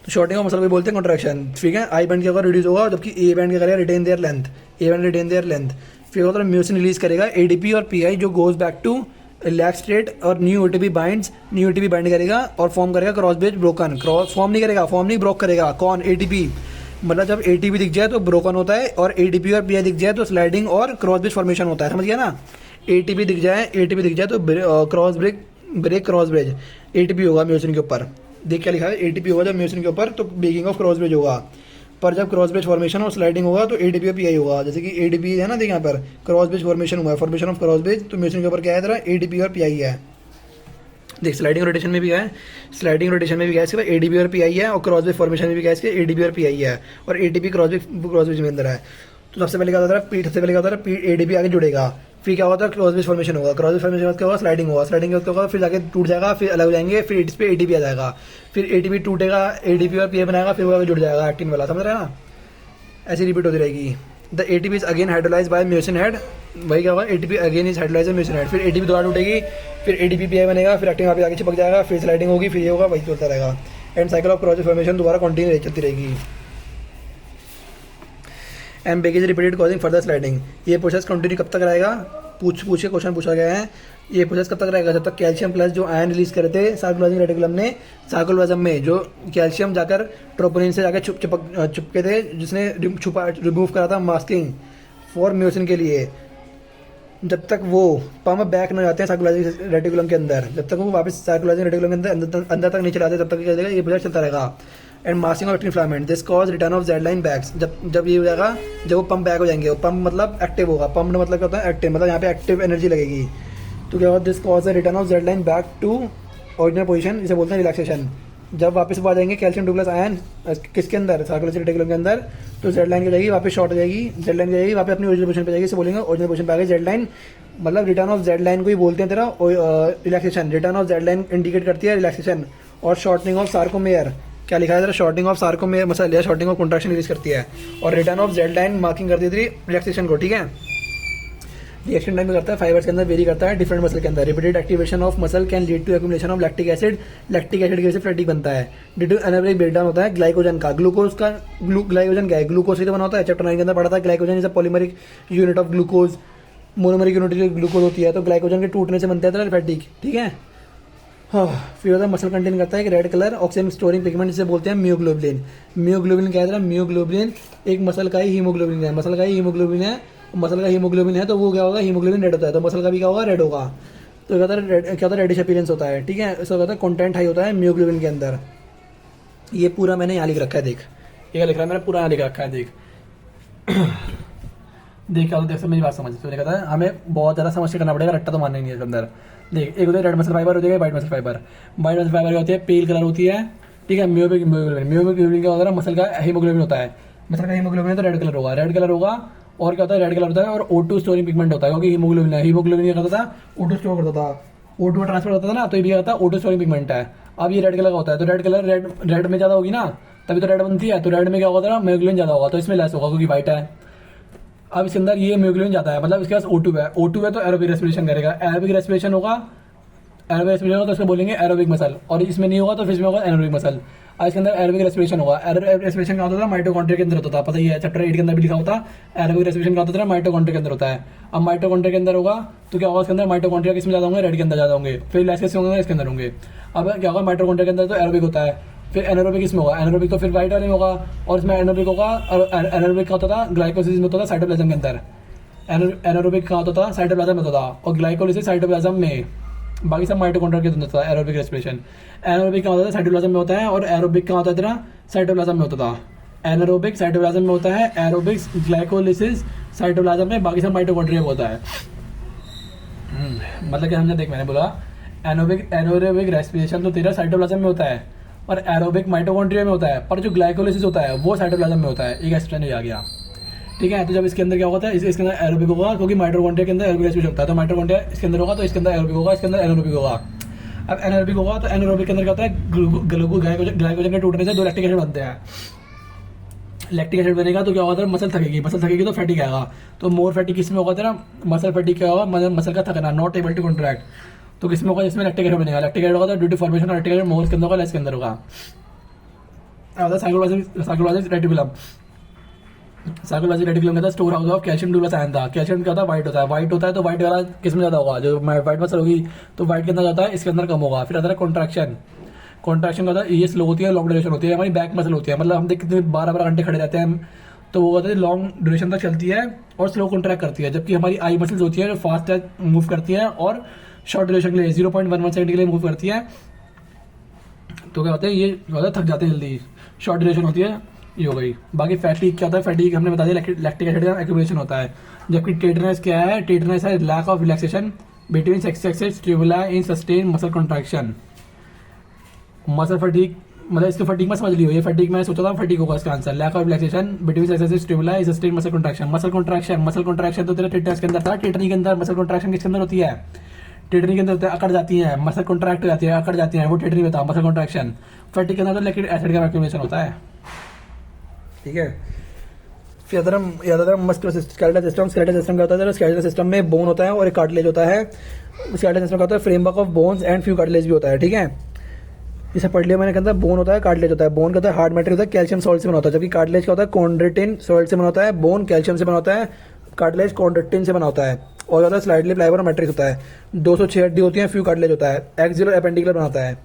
तो शॉर्टिंग ऑफ मसल को बोलते हैं कॉन्ट्रैक्शन, ठीक है। आई बैंड क्या होगा, रिड्यूस होगा, जबकि ए बैंड क्या करेगा, रिटेन देयर लेंथ, फिर होता है म्योसिन रिलीज करेगा एडीपी और पीआई जो goes back to relax state और न्यू एटीपी बाइंड करेगा और फॉर्म करेगा क्रॉस ब्रिज ब्रोकन, फॉर्म नहीं ब्रोक करेगा, कौन, एटीपी, मतलब जब एटीपी दिख जाए तो ब्रोकन होता है और एडीपी और पीआई दिख जाए तो स्लाइडिंग और क्रॉस ब्रिज फॉर्मेशन होता है, समझ गया ना। एटीपी दिख जाए तो क्रॉस ब्रिज एटीपी होगा म्योसिन के ऊपर, देख क्या लिखा है, एटीपी होगा जब म्योसिन के ऊपर तो ब्रेकिंग ऑफ क्रॉस ब्रिज होगा, पर जब क्रॉस ब्रिज फॉर्मेशन और स्लाइडिंग होगा तो एडीपी और पीआई होगा। जैसे कि एडीपी है ना, देख यहाँ पर क्रॉस ब्रिज फॉर्मेशन हुआ है, फॉर्मेशन ऑफ क्रॉस ब्रिज, तो म्योसिन के ऊपर क्या है तेरा, एडीपी और पीआई है। देख स्लाइडिंग रोटेशन में भी है, इसके बाद एडीपी और पीआई है, और क्रॉस ब्रिज फॉर्मेशन में भी क्या है, इसके एडीपी और पीआई है, और एटीपी क्रॉस ब्रिज में अंदर है। तो सबसे पहले क्या होता है, एडीपी आगे जुड़ेगा, फिर क्या होता है, क्रॉस ब्रिज फॉर्मेशन होगा, क्रॉस ब्रिज फॉर्मेशन के बाद क्या होगा, स्लाइडिंग के बाद क्या होगा, फिर जाके टूट जाएगा, फिर अलग हो जाएंगे, फिर इस पे एटीपी आ जाएगा, फिर एटीपी टूटेगा, एडीपी और पीआई बनाएगा, फिर वो आगे जुड़ जाएगा एक्टिन वाला, समझ रहे हैं ना, ऐसी रिपीट होती रहेगी। The ATP is again hydrolyse by myosin head, वही क्या होगा, ATP again is hydrolyse by myosin head, फिर एटीपी दोबारा टूटेगी, फिर एडीपी पीआई बनेगा, फिर एक्टिन वहाँ पे आगे चिपक जाएगा, फिर स्लाइडिंग होगी, फिर ये होगा, वही चलता रहेगा, and cycle of cross bridge formation दोबारा कंटिन्यू चलती रहेगी। And beg is repeated causing further sliding, ये प्रोसेस कंटिन्यू कब तक रहेगा, पूछे क्वेश्चन पूछा गया है, ये प्रोसेस कब तक रहेगा, जब तक कैल्शियम प्लस जो आयन रिलीज करे थे सार्कोप्लाज्मिक रेटिकुलम ने, सार्कोप्लाज्म में जो कैल्शियम जाकर ट्रोपोनिन से जाकर चुपके थे, जिसने रिमूव करा था मास्किंग फॉर म्योसिन के लिए, जब तक वो पम्प बैक न जाते हैं सार्कोप्लाज्मिक रेटिकुलम के अंदर, जब तक वो वापस सार्कोप्लाज्मिक रेटिकुलम के अंदर तक नहीं चलाते, तब तक क्या देगा, ये प्रोसेस चलता रहेगा। And masking of actin filament, this cause return of Z line backs, जब ये हो जाएगा, जब वो पंप बैक हो जाएंगे, पंप मतलब एक्टिव होगा, पंप मतलब क्या होता है, एक्टिव, मतलब यहाँ पे एक्टिव एनर्जी लगेगी, तो क्या होगा, this cause return of Z line back to original position जिसे बोलते हैं रिलैक्सेशन। जब वापस वो आ जाएंगे कैल्शियम 2 प्लस आयन किसके अंदर, सर्कुलर रेटिकुलम के अंदर, तो जेड लाइन की जाएगी, वापस शॉर्ट हो जाएगी, जेड लाइन की जाएगी, वापस अपनी ओरिजिनल पोजीशन पे जाएगी, इसे बोलेंगे ओरिजिनल पोजीशन पे आ गई जेड लाइन। मतलब रिटर्न ऑफ जेड लाइन को ही बोलते हैं तेरा relaxation. Return of Z line indicate करती है रिलैक्सेशन। और शॉर्टनिंग ऑफ सार्कोमेयर, क्या लिखा है तेरा, शॉर्टिंग ऑफ सार्कोमेयर मसल या शॉर्टिंग ऑफ कॉन्ट्रैक्शन रिलीज करती है। और return of Z line marking करती है तेरी रिलैक्सेशन को, ठीक है। रिएक्शन टाइम में करता है फाइबर्स के अंदर वेरी करता है डिफरेंट मसल के अंदर। Repeated activation of muscle can lead to accumulation of lactic acid. Lactic acid की वजह से फैटिक बनता है। ड्यू टू एनाबॉलिक ब्रेकडाउन होता है ग्लाइकोजन का। ग्लूकोज का ग्लाइकोजन क्या है, ग्लूकोज से तो बना होता है, चैप्टर 9 के अंदर पढ़ा था। Glycogen is a polymeric unit of glucose. Monomeric unit जो ग्लूकोज होती है, तो ग्लाइकोजन के टूटने से बनता है फैटिक, ठीक है। हाँ, फिर होता है मसल कंटेन करता है एक red colour oxygen storing pigment जिसे बोलते हैं म्योग्लोबिन। म्योग्लोबिन क्या है, म्योग्लोबिन एक मसल का ही हीमोग्लोबिन है, मसल का ही हीमोग्लोबिन है। मसल का हीमोग्लोबिन है तो वो क्या होगा, हीमोग्लोबिन रेड होता है, तो मसल का भी क्या होगा, रेड होगा। तो क्या होता है रेडिश अपीयरेंस होता है, ठीक है। इसका कहता है कंटेंट हाई होता है म्योग्लोबिन के अंदर। ये पूरा मैंने यहाँ लिख रखा है, देख ये क्या लिख रहा है, मैंने पूरा यहाँ लिख रखा है, देख देख क्या देख मेरी बात समझ। तो कहता है हमें बहुत ज़्यादा समझ के करना पड़ेगा, रट्टा तो मानना ही नहीं है इसके अंदर। देख, एक होता है रेड मसल फाइबर होती है, white muscle fibre. White muscle fibre होती है पेल कलर होती है, ठीक है। म्योग्लोबिन क्या होता है, मसल का हीमोग्लोबिन होता है। मसल का हीमोग्लोबिन है तो रेड कलर होगा, रेड कलर होगा। और क्या होता है, रेड कलर होता है। और O2 स्टोरिंग पिगमेंट होता है, क्योंकि हीमोग्लोबिन है। हीमोग्लोबिन क्या करता था, O2 स्टोर करता था, O2 ट्रांसफर होता था ना, तो ये भी क्या होता है, O2 स्टोरिंग पिगमेंट है। अब ये रेड कलर का होता है, तो रेड कलर रेड में ज़्यादा होगी ना, तभी तो रेड बनती है। तो रेड में क्या होगा, म्योग्लोबिन ज़्यादा होगा, तो इसमें लेस होगा क्योंकि वाइट है। अब इसके अंदर ये म्योग्लोबिन जाता है, मतलब इसके पास O2 है। O2 है तो एरोबिक रेस्पिरेशन करेगा, एरोबिक रेस्पिरेशन होगा, एरोबिक रेस्पिरेशन होगा तो उसको बोलेंगे एरोबिक मसल। और इसमें नहीं होगा तो फिर इसमें होगा एरोबिक मसल। और इसके अंदर एरोबिक रेस्पिरेशन होगा। एरोबिक रेस्पिरेशन क्या होता था, माइटोकॉन्ड्रिया के अंदर होता था, पता ही है, चैप्टर 8 के अंदर भी लिखा होता है। एरोबिक रेस्पिरेशन क्या होता था, माइटोकॉन्ड्रिया के अंदर होता है। अब माइटोकॉन्ड्रिया के अंदर होगा तो क्या होगा, इसके अंदर माइटोकॉन्ड्रिया किसमें ज़्यादा होंगे, रेड के अंदर ज़्यादा होंगे। फिर लैस होंगे, इसके अंदर होंगे। अब क्या होगा, माइटोकॉन्ड्रिया के अंदर तो एरोबिक होता है, फिर एनारोबिक इसमें होगा। एनारोबिक तो फिर वाइट वाले में होगा, और इसमें एनारोबिक होगा। और एनारोबिक का होता था ग्लाइकोलिसिस में होता था, साइटोप्लाज्म के अंदर। एनारोबिक का होता था साइटोप्लाज्म में होता था, और ग्लाइकोलिसिस साइटोप्लाज्म में। बाकी सब माइटोकॉन्ड्रिया के अंदर होता है एरोबिक रेस्पिरेशन। एनारोबिक का होता है साइटोप्लाज्म में होता है, और एरोबिक का होता है तेरा साइटोप्लाज्म में होता था। एनारोबिक साइटोप्लाज्म में होता है, एरोबिक्स ग्लाइकोलिसिस साइटोप्लाज्म में, बाकी सब माइटोकॉन्ड्रिया में होता है। मतलब क्या समझा, देख मैंने बोला एनारोबिक रेस्पिरेशन तो तेरा साइटोप्लाज्म में होता है, और एरोबिक माइटोकॉन्ड्रिया में होता है, पर जो ग्लाइकोलिसिस होता है वो साइटोप्लाज्म में होता है। एक एक्सप्लेन आ गया, ठीक है। तो जब इसके अंदर क्या होता है, इसके अंदर एरोबिक होगा, क्योंकि माइटोकॉन्ड्रिया के अंदर एरोबिक रेस्पिरेशन होता है, तो माइटोकॉन्ड्रिया इसके अंदर होगा तो इसके अंदर एरोबिक होगा, इसके अंदर एनारोबिक होगा। अब एनारोबिक होगा तो एनारोबिक के अंदर क्या होता है, ग्लाइकोजन के टूटने से 2 लैक्टिक एसिड बनते हैं। लैक्टिक एसिड बनेगा तो क्या होगा तेरा, मसल थकेगी, मसल थकेगी तो फैटिक आएगा। तो मोर फैटिक किसमें होगा तेरा, मसल फैटिक क्या होगा, मसल का थकना, नॉट एबल टू कॉन्ट्रैक्ट। तो किसमें होगा, जिसमें लैक्टिक एसिड बनेगा। लैक्टिक एसिड होगा तो due to formation of lactic acid more के अंदर होगा, लेस के अंदर होगा। साइकोलॉजिक रेटिकुलम, साइकोलॉजिक रेटिकुलम का store house of calcium 2 plus ion था। कैल्शियम क्या होता है, वाइट होता है। वाइट होता है तो वाइट वाला किसमें ज़्यादा होगा, जो वाइट मसल होगी तो वाइट के अंदर जाता है, इसके अंदर कम होगा। फिर आता है कॉन्ट्रैक्शन। कॉन्ट्रैक्शन का होता है, ये स्लो होती है, लॉन्ग ड्यूरेशन होती है। हमारी बैक मसल होती है, मतलब हम देख कितने 12-12 घंटे खड़े रहते हैं, तो वो होता है लॉन्ग ड्यूरेशन तक चलती है और स्लो कॉन्ट्रैक्ट करती है। जबकि हमारी आई मसल्स होती है जो फास्ट मूव करती है और शॉर्ट ड्यूरेशन के लिए 0.11 सेकंड के लिए मूव करती है। तो क्या होता है, ये होता है थक जाते हैं जल्दी, शॉर्ट ड्यूरेशन होती है, ये हो गई। बाकी फैटिक क्या होता है, फैटिक हमने बता दिया, लैक्टिक एसिड का एक्यूमुलेशन होता है। जबकि टेटनेस क्या है, टेटनेस है lack of relaxation between excess stimuli in sustain muscle contraction. Muscle fatigue, मतलब इसके फटीक में समझ लियो, ये फटीक मैं सोचा था फटीक होगा इसका answer. Lack of relaxation between excess stimuli in sustain muscle contraction. Muscle contraction तो तेरा टेटनेस के अंदर था, टेटनी के अंदर मसल कॉन्ट्रैक्शन किसके अंदर होती है, टेटनी के अंदर होता है, अकड़ जाती है, मसल कॉन्ट्रैक्ट हो जाती है, अकड़ जाती है, वो टेटनी में था मसल कॉन्ट्रैक्शन। फटीक के अंदर तो लैक्टिक एसिड का एक्यूमुलेशन होता है, ठीक है। फिर मस्कुलर स्केलेटल सिस्टम क्या होता है, स्केलेटल सिस्टम में बोन होता है और एक कार्टिलेज होता है। स्केलेटल सिस्टम का होता है framework of bones and few cartilage भी होता है, ठीक है। इसे पढ़ लिया मैंने, कहता है बोन होता है, कार्टिलेज होता है। बोन का होता है हार्ड मैटेरियल होता है, कैल्शियम सॉल्ट से बना होता है, जबकि कार्टिलेज का होता है कॉन्ड्रेटिन सॉल्ट से बना होता है। बोन कैल्शियम से बना होता है, कार्टिलेज कॉन्ड्रेटिन से बना होता है। और होता है स्लाइडली प्लाइवर और मैट्रिक्स होता है। 206 हड्डी होती है, फ्यू कार्टिलेज होता है। एक्सियल और एपेंडिकुलर बनाता है,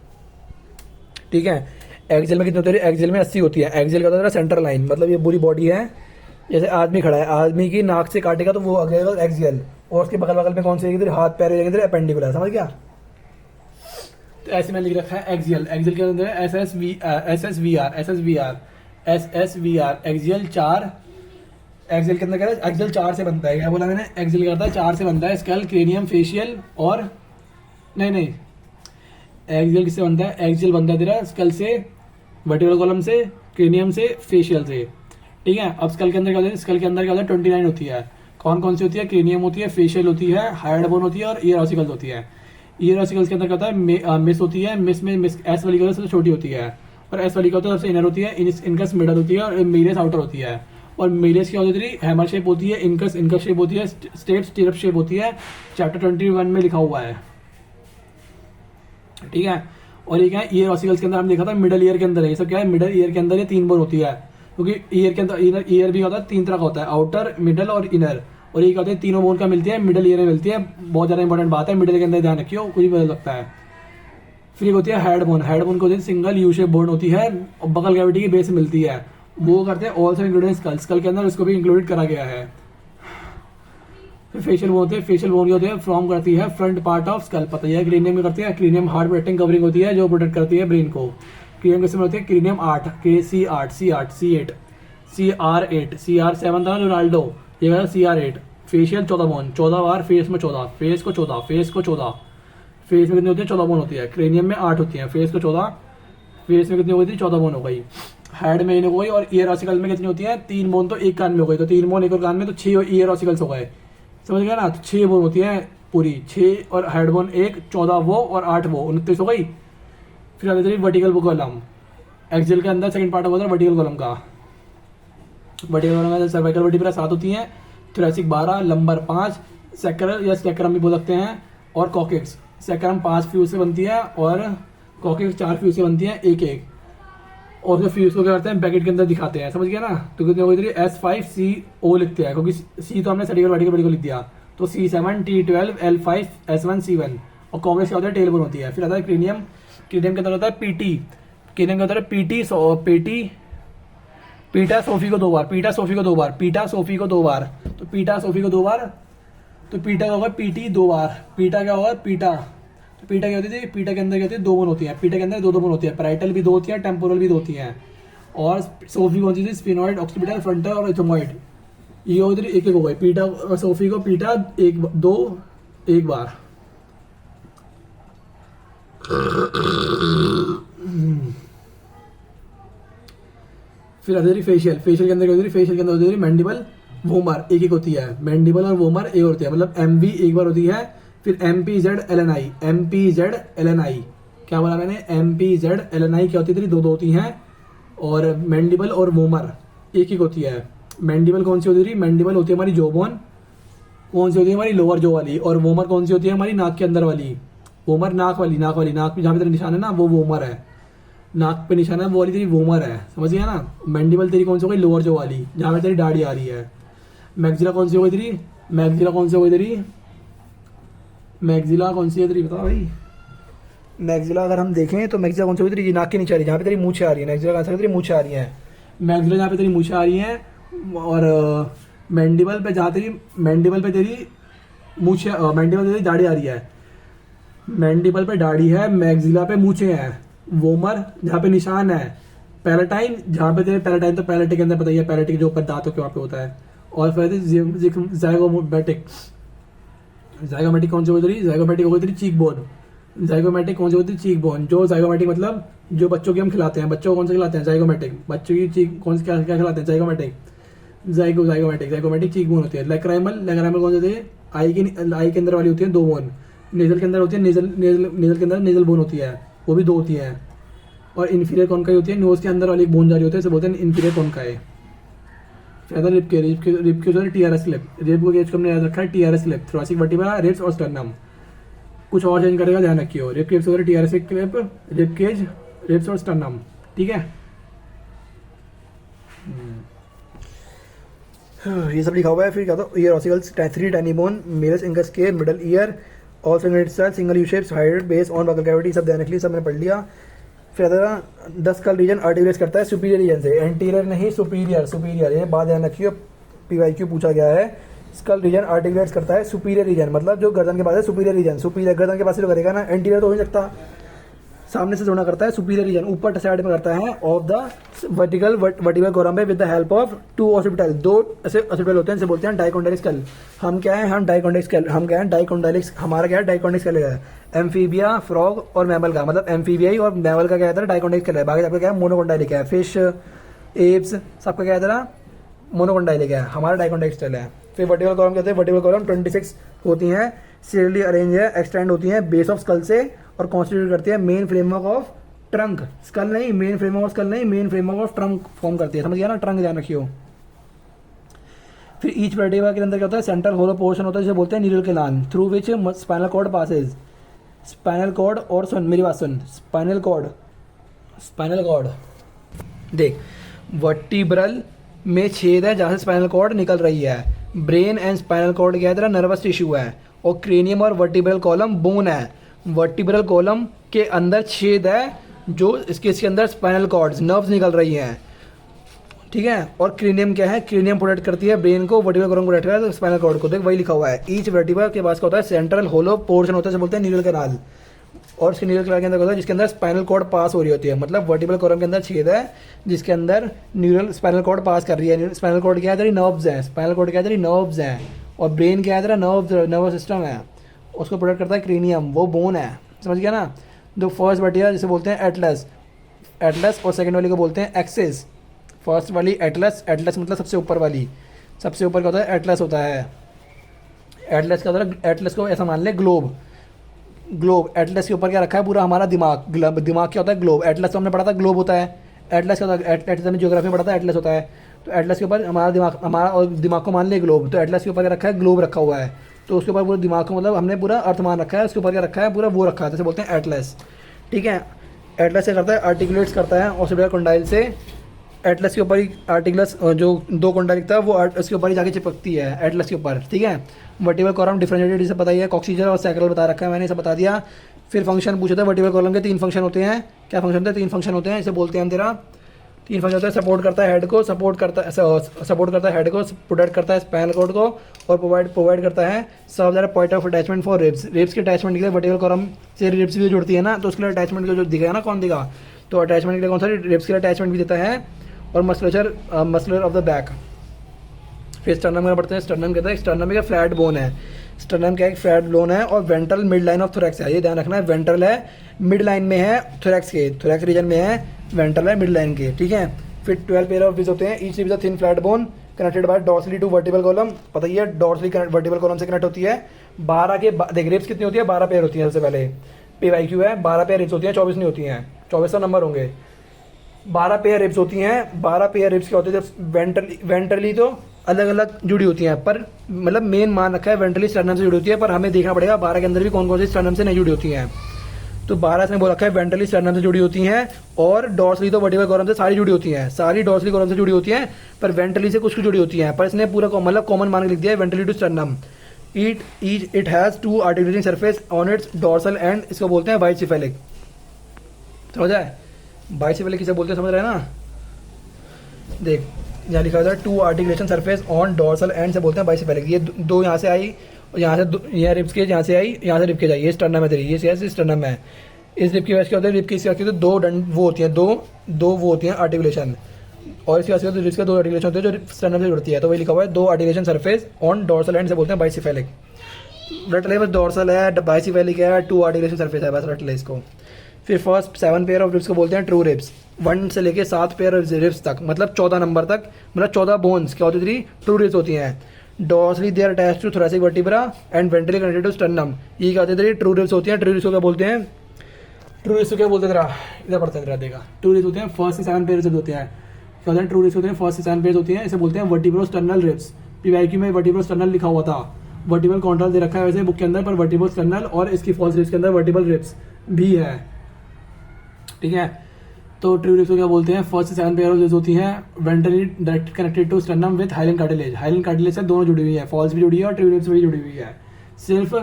ठीक है। एक्सियल में कितनी होती है, एक्सियल में 80 होती है। एक्सियल का होता है सेंट्रल लाइन, मतलब ये पूरी बॉडी है, जैसे आदमी खड़ा है, आदमी की नाक से काटेगा तो वो आ गया एक्सियल, और उसके बगल बगल में कौन से हाथ पैर रहेंगे, एपेंडिकुलर, समझ गया। तो ऐसे में लिख रखा है एक्सियल। एक्सियल के अंदर SSVR एक्सियल 4। एक्सियल के अंदर क्या है, एक्सियल 4 से बनता है, क्या बोला मैंने, एक्सियल करता है 4 से बनता है। स्कल, क्रेनियम, फेशियल और नहीं एक्सियल किससे बनता है? एक्सियल बनता है तेरा स्कल से, वर्टिकल कॉलम से, क्रेनियम से, फेशियल से, ठीक है। अब स्कल के अंदर क्या होता है? स्कल के अंदर क्या होता है? 29 होती है। कौन कौन सी होती है? क्रेनियम होती है, फेशियल होती है, हाइड बोन होती है और ईयर ऑसिकल्स होती है। ईयर ऑसिकल्स के अंदर क्या होता है? मिस होती है। मिस में एस वाली सबसे छोटी होती है और एस वाली का सबसे इनर होती है, इनकस मिडल होती है और मीडियस आउटर होती है। और मीडियस क्या होती है? हैमर शेप होती है, इनकस इनकस शेप होती है, स्टेप स्टीरअप शेप होती है। चैप्टर 21 में लिखा हुआ है, ठीक है। और ये क्या है? ईयर ऑसिकल्स के अंदर हम देखा था मिडल ईयर के अंदर है। ये सब क्या है? मिडल ईयर के अंदर ये 3 बोन होती है, क्योंकि ईयर के अंदर ईयर भी होता है 3 तरह का होता है, आउटर, मिडल और इनर। और ये क्या होते हैं? तीनों बोन का मिलती है, मिडल ईयर में मिलती है। बहुत ज्यादा इंपॉर्टेंट बात है, मिडल के अंदर ध्यान रखियो, कुछ भी बदल सकता है। फिर एक होती है हेड बोन। हेड बोन को होती है सिंगल यू शेप बोन होती है और बगल कैविटी की बेस मिलती है। वो करते हैं ऑल्सो इंक्लूडेड स्कल, स्कल के अंदर उसको भी इंक्लूडेड करा गया है। फिर फेशियल बोन होते हैं। फेशियल बोन होते हैं फॉर्म करती है फ्रंट पार्ट ऑफ स्कल, पता है। क्रीनियम में करती है, क्रीनियम हार्ड प्रोटेक्टिंग कवरिंग होती है जो प्रोटेक्ट करती है ब्रेन को। क्रीनियम किसमें होती है? Cranium 8, C8, C8, C8, CR8, CR7 था रोनाल्डो, ये CR8। फेशियल 14 बोन, 14 बार फेस में 14, फेस को 14, फेस को 14, फेस में कितनी होती है? 14 बोन होती है। क्रेनियम में 8 होती है, फेस को 14, फेस में कितनी होती है? 14 बोन हो गई। हेड में हो गई। और ईयर ऑसिकल में कितनी होती है? 3 बोन तो एक कान में हो गई, तो 3 बोन एक और कान में, तो 6 ईयर ऑसिकल्स हो गए, समझ गया ना। तो 6 बोन होती है पूरी, 6 और हेड बोन 1, 14 वो और 8 वो, 29 हो गई। फिर आगे वर्टिकल कॉलम। एक्सियल के अंदर सेकंड पार्ट होता है वर्टिकल कॉलम का। वर्टिकल कॉलम में सर्वाइकल वर्टिब्रा 7 होती हैं, थोरेसिक 12, लंबर 5, सैक्रल या स्कैक्रम भी बोल सकते हैं, और कॉकेक्स। सैक्रम 5 फ्यूज से बनती है और कॉकेक्स 4 फ्यूज से बनती है, एक एक। और जो फ्यूज को क्या करते हैं? ब्रैकेट के अंदर दिखाते हैं, समझ गया ना। तो कितने हो गई? S5CO लिखते हैं, क्योंकि C तो हमने सर्टिकल वर्टिकल को लिख दिया, तो C7, T12, L5, S1, C1। और कॉकेक्स क्या होता है? टेल बोन होती है। फिर आता है क्रेनियम। क्रेनियम के अंदर होता है PT। क्रेनियम के अंदर है PT, पीटा सोफी को 2 बार, पीटा सोफी को 2 बार, पीटा सोफी को 2 बार, तो पीटा सोफी को 2 बार, तो पीटा का होगा PT 2 बार। पीटा क्या होगा? पीटा। तो पीटा क्या होती थी? पीटा के अंदर क्या होती है? 2 बोन होती है। पीटा के अंदर 2 बोन होती है, पैराइटल भी 2 होती है, टेम्पोरल भी 2 होती है। और सोफी कौन सी थी? स्फिनॉइड, ऑक्सीपिटल, फ्रंटल और एथमॉइड। ये होती थी, एक एक हो गई। पीटा सोफी को पीटा 1 बार। फिर आती है फेशियल। फेशियल के अंदर क्या होती है? फेशियल के अंदर होती है मैंडिबल, वोमर, एक एक होती है। मैंडिबल और वोमर एक होती है, मतलब MV एक बार होती है। फिर MPZ-LNI, MPZ-LNI क्या बोला मैंने? MPZ-LNI क्या होती है? 2 होती हैं। और मैंडिबल और वोमर एक एक होती है। मैंडिबल कौन सी होती है? मैंडिबल होती है हमारी जो बोन, कौन सी होती है? हमारी लोअर जो वाली। और वोमर कौन सी होती है? हमारी नाक के अंदर वाली। वोमर नाक वाली, नाक पे जहाँ पे तेरा निशान है ना, वो वोमर है। नाक पे निशान है वो वाली तेरी वोमर है, समझ गया ना। मैंडिबल तेरी कौन सी हो गई? लोअर जो वाली, जहाँ पे तेरी दाढ़ी आ रही है। मैक्सिला कौन सी हो गई तेरी? मैक्सिला कौन सी हो गई तेरी? मैक्सिला कौन सी है तेरी, बता भाई। मैक्सिला अगर हम देखें तो मैक्सिला कौन सी होगी तेरी? नाक के नीचे आ रही है, जहाँ पे तेरी मूछें आ रही है। मैक्सिला कहाँ से तेरी मूछें आ रही हैं? मैक्सिला जहाँ पे तेरी मूछें आ रही हैं। और मैंडिबल पे जहाँ तेरी, मैंडिबल पे तेरी मूछें, मैंडिबल पे तेरी दाढ़ी आ रही है। मैंडिबल पे दाढ़ी है, मैक्सिला पे मूछें हैं। वोमर जहाँ पे निशान है। पैलेटाइन जहाँ पे तेरे, पैलेटाइन तो पैलेटिक के अंदर बताइए, पैलेटिक जो ऊपर दांतों के वहाँ पे होता है। और फिर ज़ाइगोमैटिक। ज़ाइगोमैटिक कौन सी होती है? ज़ाइगोमैटिक हो गई तेरी चीक बोन। ज़ाइगोमैटिक कौन सी होती है? Cheek bone. जो ज़ाइगोमैटिक मतलब जो बच्चों की हम खिलाते हैं, बच्चों को कौन से खिलाते हैं? ज़ाइगोमैटिक। बच्चों की चीक कौन से क्या खिलाते हैं? ज़ाइगोमैटिक। ज़ाइगोमैटिक चीक बोन होती है। लैक्राइमल कौन सी होती है? आई के अंदर वाली होती है 2 बोन। नेजल के अंदर होती है, नेजल के अंदर नेजल बोन होती है, वो भी 2 होती है। और इन्फीरियर कॉन्काई होती है, नोज के अंदर वाली एक बोन जा रही होती है, इसे बोलते हैं इन्फीरियर कॉन्काई। फिर रिप के जो है TRS लिप। रिप को गेज को हमने याद रखा है TRS लिप, थोरेसिक वर्टिब्रा, रिब्स और स्टर्नम। कुछ और चेंज करेगा, ध्यान रखियो। रिप केज वगैरह TRS लिप, रिप केज, रिब्स और स्टर्नम, ठीक है। ये सब लिखा हुआ है। फिर क्या था? ईयर ऑसिकल्स, 3 टाइनी बोन, मेरस इंगस के, middle ear, all single you shapes, hide base on buccal cavity, सब ध्यान रख लिया, सब मैंने पढ़ लिया। फिर 10 स्कल रीजन आर्टिकुलेट करता है सुपीरियर रीजन से, एंटीरियर नहीं, सुपीरियर। सुपीरियर, ये बात ध्यान रखिए, PYQ पूछा गया है। स्कल रीजन आर्टिकुलेट करता है सुपीरियर रीजन, मतलब जो गर्दन के पास है सुपीरियर रीजन। सुपीरियर गर्दन के पास से जो करेगा ना, एंटीरियर तो हो नहीं सकता। सामने से जोड़ना करता है, सुपीरियर रीजन ऊपर साइड में करता है ऑफ द वर्टिकल कॉलम पे with the help of two occipital, दो ऐसे ऑसिपिटल होते हैं जिसे बोलते हैं डाइकोंडाइलिक स्केल। हम क्या है, हम डाइकोंडाइलिक स्केल, हम क्या है डाइकोंडाइलिक, हमारा क्या है डाइकोंडाइलिक स्केल है। एम्फीबिया, फ्रॉग और मैमल का, मतलब एम्फीबियाई और मैमल का क्या है डाइकोंडाइलिक स्केल है। बाकी आपका क्या है मोनोकोंडाइलिक है, फिश, एप्स सबका क्या है मोनोकोंडाइलिक है, हमारा डाइकोंडाइलिक स्केल है। फिर वर्टिकल कॉलम कहते हैं, वर्टिकल कॉलम 26 होती हैं, सीरियली अरेंज है, एक्सटेंड होती हैं बेस ऑफ स्कल से और कॉन्स्टिट्यूट करती है main framework of trunk, skull नहीं, मेन फ्रेमवर्क ऑफ स्कल नहीं, main framework of trunk form करती है, समझ गया ना, ट्रंक ध्यान रखियो। फिर ईच वर्टिब्रा के अंदर क्या होता है, सेंट्रल होलो पोर्शन होता है जिसे बोलते हैं neural canal, through which spinal cord passes. Spinal cord और सुन मेरी बात सुन, स्पाइनल कॉर्ड देख, वर्टिब्रल में छेद है जहाँ से स्पाइनल कॉर्ड निकल रही है, ब्रेन एंड स्पाइनल कॉर्ड क्या है तेरा नर्वस टिश्यू है, और क्रेनियम और वर्टिब्रल कॉलम बोन है। वर्टिब्रल कॉलम के अंदर छेद है जो इसके अंदर स्पाइनल कॉर्ड्स नर्व्स निकल रही हैं, ठीक है। और क्रेनियम क्या है, क्रेनियम प्रोटेक्ट करती है ब्रेन को, वर्टिब्रल कॉलम प्रोटेक्ट करता है स्पाइनल कॉर्ड को, देख वही लिखा हुआ है। ईच वर्टिब्रा के पास क्या होता है, सेंट्रल होलो पोर्शन होता है जिसे बोलते हैं न्यूरल कैनाल, और इसके न्यूरल कैनाल के अंदर होता है जिसके अंदर स्पाइनल कॉर्ड पास हो रही होती है, मतलब वर्टिब्रल कॉलम के अंदर छेद है जिसके अंदर न्यूरल स्पाइनल कॉर्ड पास कर रही है। स्पाइनल कॉर्ड क्या है तेरी नर्व्स है, स्पाइनल कॉर्ड क्या है तेरी नर्व्स हैं, और ब्रेन क्या है तेरा नर्वस सिस्टम है, उसको प्रोटेक्ट करता है क्रेनियम, वो बोन है, समझ गया ना। जो फर्स्ट वर्टिब्रा जिसे बोलते हैं एटलस और सेकंड वाली को बोलते हैं एक्सिस। फर्स्ट वाली एटलस मतलब सबसे ऊपर वाली, सबसे ऊपर क्या होता है एटलस होता है। एटलस का होता है, एटलस को ऐसा मान ले ग्लोब, एटलस के ऊपर क्या रखा है पूरा हमारा दिमाग, दिमाग क्या होता है ग्लोब, एटलस तो हमने पढ़ा था ग्लोब होता है, एटलस क्या होता है, एटलस में ज्योग्राफी में पढ़ा था एटलस होता है, तो एटलस के ऊपर हमारा दिमाग, हमारा और दिमाग को मान ले ग्लोब, तो एटलस के ऊपर क्या रखा है ग्लोब रखा हुआ है, तो उसके ऊपर पूरा दिमाग को मतलब हमने पूरा अर्थ मान रखा है, उसके ऊपर क्या रखा है पूरा वो रखा है, जैसे बोलते हैं एटलस, ठीक है। एटलस से करता है आर्टिकुलेट्स करता है ऑसिपिटल कंडाइल से, एटलस के ऊपर ही आर्टिकुलस जो दो कंडाइल लिखता है वो उसके ऊपर ही जाके चिपकती है एटलस के ऊपर, ठीक है। वर्टिब्रल कॉलम डिफरेंशिएटेड इसे पता ही है, कॉक्सीजर और सैक्रल बता रखा है मैंने, इसे बता दिया। फिर फंक्शन पूछा था, वर्टिब्रल कॉलम के 3 फंक्शन होते हैं, क्या फंक्शन होते हैं, 3 फंक्शन होते हैं, इसे बोलते हैं तेरा 3 फंक्शन होता है, सपोर्ट करता है हेड को, सपोर्ट करता है हेड को, प्रोटेक्ट करता है स्पाइनल कॉर्ड को, और प्रोवाइड करता है serve as point of attachment for ribs. Ribs के अटैचमेंट के लिए वर्टिब्रल कॉलम से रिब्स भी जुड़ती है ना, तो उसके लिए अटैचमेंट जो दिखेगा ना कौन देगा, तो अटैचमेंट के लिए कौन सा रिब्स के लिए अटैचमेंट भी देता है, और मस्कुलर ऑफ द बैक। फिर स्टर्नम में पढ़ते हैं, स्टर्नम कहता है, स्टर्नम एक फ्लैट बोन है, स्टर्नम क्या है फ्लैट बोन है, और ventral mid line of thorax है, ये ध्यान रखना है, वेंट्रल है मिड लाइन में है थोरैक्स के, थोरैक्स रीजन में है, वेंट्रल है मिड लाइन के, ठीक है। फिर 12 पेयर ऑफ रिब्स होते हैं, each rib is a thin flat bone connected by dorsally to vertebral column, पता ही है डॉर्सली वर्टिब्रल कॉलम से कनेक्ट होती है। 12 के देख रिब्स कितनी होती है, 12 पेयर होती है, सबसे पहले PYQ है, 12 पेयर रिब्स होती हैं, 24 नहीं होती हैं, 24 नंबर होंगे, 12 पेयर रिब्स होती हैं। 12 पेयर रिब्स क्या होती है, जब वेंट्रली तो अलग अलग जुड़ी होती हैं, पर मतलब मेन मान रखा है वेंट्रली स्टर्नम से जुड़ी होती है, पर हमें देखना पड़ेगा 12 के अंदर भी कौन कौन सी स्टर्नम से नहीं जुड़ी होती हैं। तो 12 इसमें बोल रखा है वेंट्रली स्टर्नम से जुड़ी होती हैं, और डॉर्सली तो वर्टिब्रल कॉलम से सारी जुड़ी होती हैं, सारी डॉर्सली कॉलम से जुड़ी होती हैं, पर वेंट्रली से कुछ जुड़ी होती हैं, पर इसने पूरा मतलब कॉमन मान के लिख दिया है ventrally to sternum. It has 2 articulating surface on its dorsal end, इसको बोलते हैं बाइसेफेलिक, समझ आए, बाइसेफेलिक किसे बोलते हैं समझ रहे हैं ना, देख यहाँ लिखा हुआ है 2 articulation surface on dorsal and से बोलते हैं बाइसेफेलिक। ये दो यहाँ से आई, यहाँ से यहाँ रिब्स के यहाँ से आई, यहाँ से रिब के जाइए, ये स्टर्नम है तेरी, ये स्टर्नम है, इस रिब की वजह क्या होता है, रिब की इसकी वजह से 2 वो होती हैं, दो वो होती हैं आर्टिकुलेशन, और इसकी वजह से रिब्स के 2 आर्टिकुलेशन होते हैं जो स्टर्नम से जुड़ती है, तो वही लिखा हुआ है 2 articulation surface on dorsal and से बोलते हैं बाइसेफेलिक। रट ले बस, डॉर्सल है, बाइसेफेलिक है, 2 आर्टिकुलेशन सरफेस है, बस रट ले इसको। फिर फर्स्ट 7 पेयर ऑफ रिब्स को बोलते हैं ट्रू रिब्स, 1 से लेके 7 पेयर ऑफ रिब्स तक, मतलब 14 नंबर तक, मतलब 14 बोन्स क्या होती थी, ट्रू रिब्स होती हैं। Dorsally they are attached to thoracic vertebra and ventrally connected to sternum, ये क्या होती है ट्रू रिब्स होती हैं। ट्रू रिब्स को क्या बोलते हैं, ट्रू रिब्स को क्या बोलते हैं तेरा, इधर पढ़ते हैं तेरा देखा, ट्रू रिब्स होते हैं फर्स्ट से 7 पेयर होते हैं, क्या होते हैं ट्रू रिब्स होते हैं फर्स्ट से 7 पेयर होती हैं, इसे बोलते हैं वर्टिब्रो स्टर्नल रिब्स। PYQ में वर्टिब्रो स्टर्नल लिखा हुआ था, वर्टिब्रल कॉन्ट्रल दे रखा है वैसे बुक के अंदर, पर वर्टिब्रो स्टर्नल और इसकी फॉल्स रिब्स के अंदर वर्टिब्रल रिब्स भी है, ठीक है। तो ट्रू रिब्स को क्या बोलते हैं, फर्स्ट से 7 पेयर ऑफ रिब्स होती हैं, ventrally direct connected to sternum with hyaline cartilage, hyaline cartilage से दोनों जुड़ी हुई है, फॉल्स भी जुड़ी है और ट्रू रिब्स भी जुड़ी हुई है, सिर्फ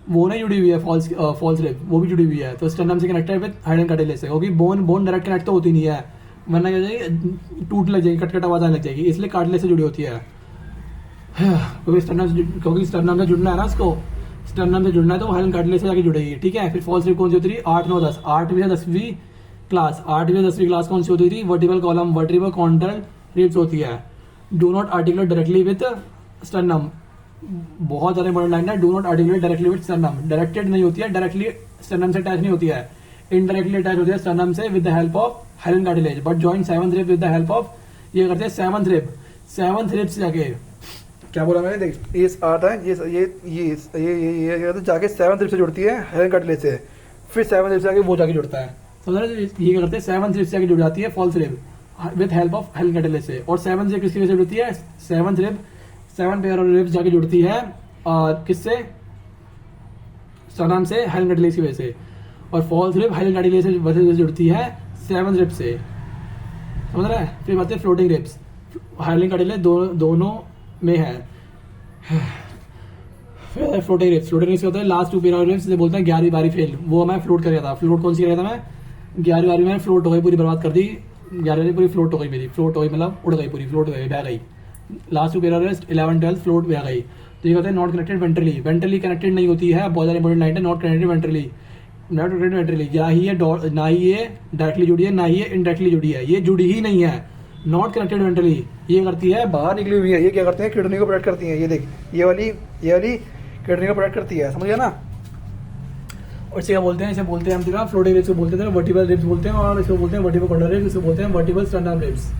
वो नहीं जुड़ी हुई है फॉल्स रिब, वो भी जुड़ी हुई है, तो स्टर्नम से कनेक्टेड विद हाइलन कार्टिलेज से, क्योंकि बोन डायरेक्ट कनेक्ट तो होती नहीं है, वरना क्या हो जाएगी, टूट लग जाएगी, कट आवाज आने लग जाएगी, इसलिए कार्टिलेज से जुड़ी होती है, क्योंकि स्टर्नम से जुड़ना है ना उसको, स्टर्नम से जुड़ना है तो हाइलन कार्टिलेज से जाके जुड़ेगी, ठीक है। फिर फॉल्स रिब कौन सी होती थी, 8 9 10, 8वीं से 10वीं क्लास, 8वीं से 10वीं क्लास कौन सी होती थी, वर्टिबल कॉलम, वर्टिबल कॉन्ट्रल रिब्स होती है। Do not articulate directly with sternum, बहुत ज्यादा इंपॉर्टेंट लाइन है, do not articulate directly with sternum, directed नहीं होती है, डायरेक्टली स्टर्नम से अटैच नहीं होती है, इनडायरेक्टली अटैच होती है स्टर्नम से with the help of hyaline cartilage, but join 7th rib with the help of, ये करते हैं 7th रिब, 7th रिब से जाके, क्या बोला मैंने, देख ये आता है, ये जाके 7th रिब से जुड़ती है हाइलन कार्टिलेज से, फिर 7th रिब से जाके वो जाके जुड़ता है, समझ रहे, ये क्या करते हैं 7th रिब से जाके जुड़ जाती है false rib with help of hyaline cartilage से, और 7th रिब किसकी वजह से जुड़ती है, 7th rib 7 pair of ribs जाके जुड़ती है और किससे, स्टर्नम से हाइलन कार्टिलेज की वजह से, और फॉल्स रिब हाइलन कार्टिलेज से वजह से जुड़ती है 7th रिब से, समझ रहा है। फिर बात है फ्लोटिंग रिब्स, हाइलन कार्टिलेज दोनों में है। फिर फ्लोटिंग रिब्स, फ्लोटिंग रिब्स होता है लास्ट 2 पेयर ऑफ रिब्स, से बोलते हैं 11वीं बारी फेल, वो मैं फ्लोट कर गया था, फ्लोट कौन सी कर गया था मैं, 11वीं बारी में फ्लोट हो गई, पूरी बर्बाद कर दी, 11वीं पूरी फ्लोट हो गई मेरी, फ्लोट हो गई मतलब उड़ गई पूरी, फ्लोट हो गई, बह गई, last 2 pair of ribs 11 12 float बह गई। तो ये कहते हैं not connected ventrally, ventrally connected नहीं होती है, बहुत ज्यादा इंपॉर्टेंट लाइन है, not connected ventrally, not connected ventrally, या ही ये ना ही ये डायरेक्टली जुड़ी है, ना ही ये इनडायरेक्टली जुड़ी है, ये जुड़ी ही नहीं है, नॉट कनेक्टेड वेंट्रली, ये करती है बाहर निकली हुई है, ये क्या करते हैं किडनी को प्रोटेक्ट करती है, ये देख ये वाली किडनी को प्रोटेक्ट करती है, समझ गया ना। और इसे क्या बोलते हैं, इसे बोलते हैं हम तेरा फ्लोटिंग रिब्स बोलते हैं, वर्टिबल रिब्स बोलते हैं, और इसको बोलते हैं वर्टिबल कॉर्डर रिब्स, इसको बोलते हैं वर्टिबल स्टर्नम रिब्स।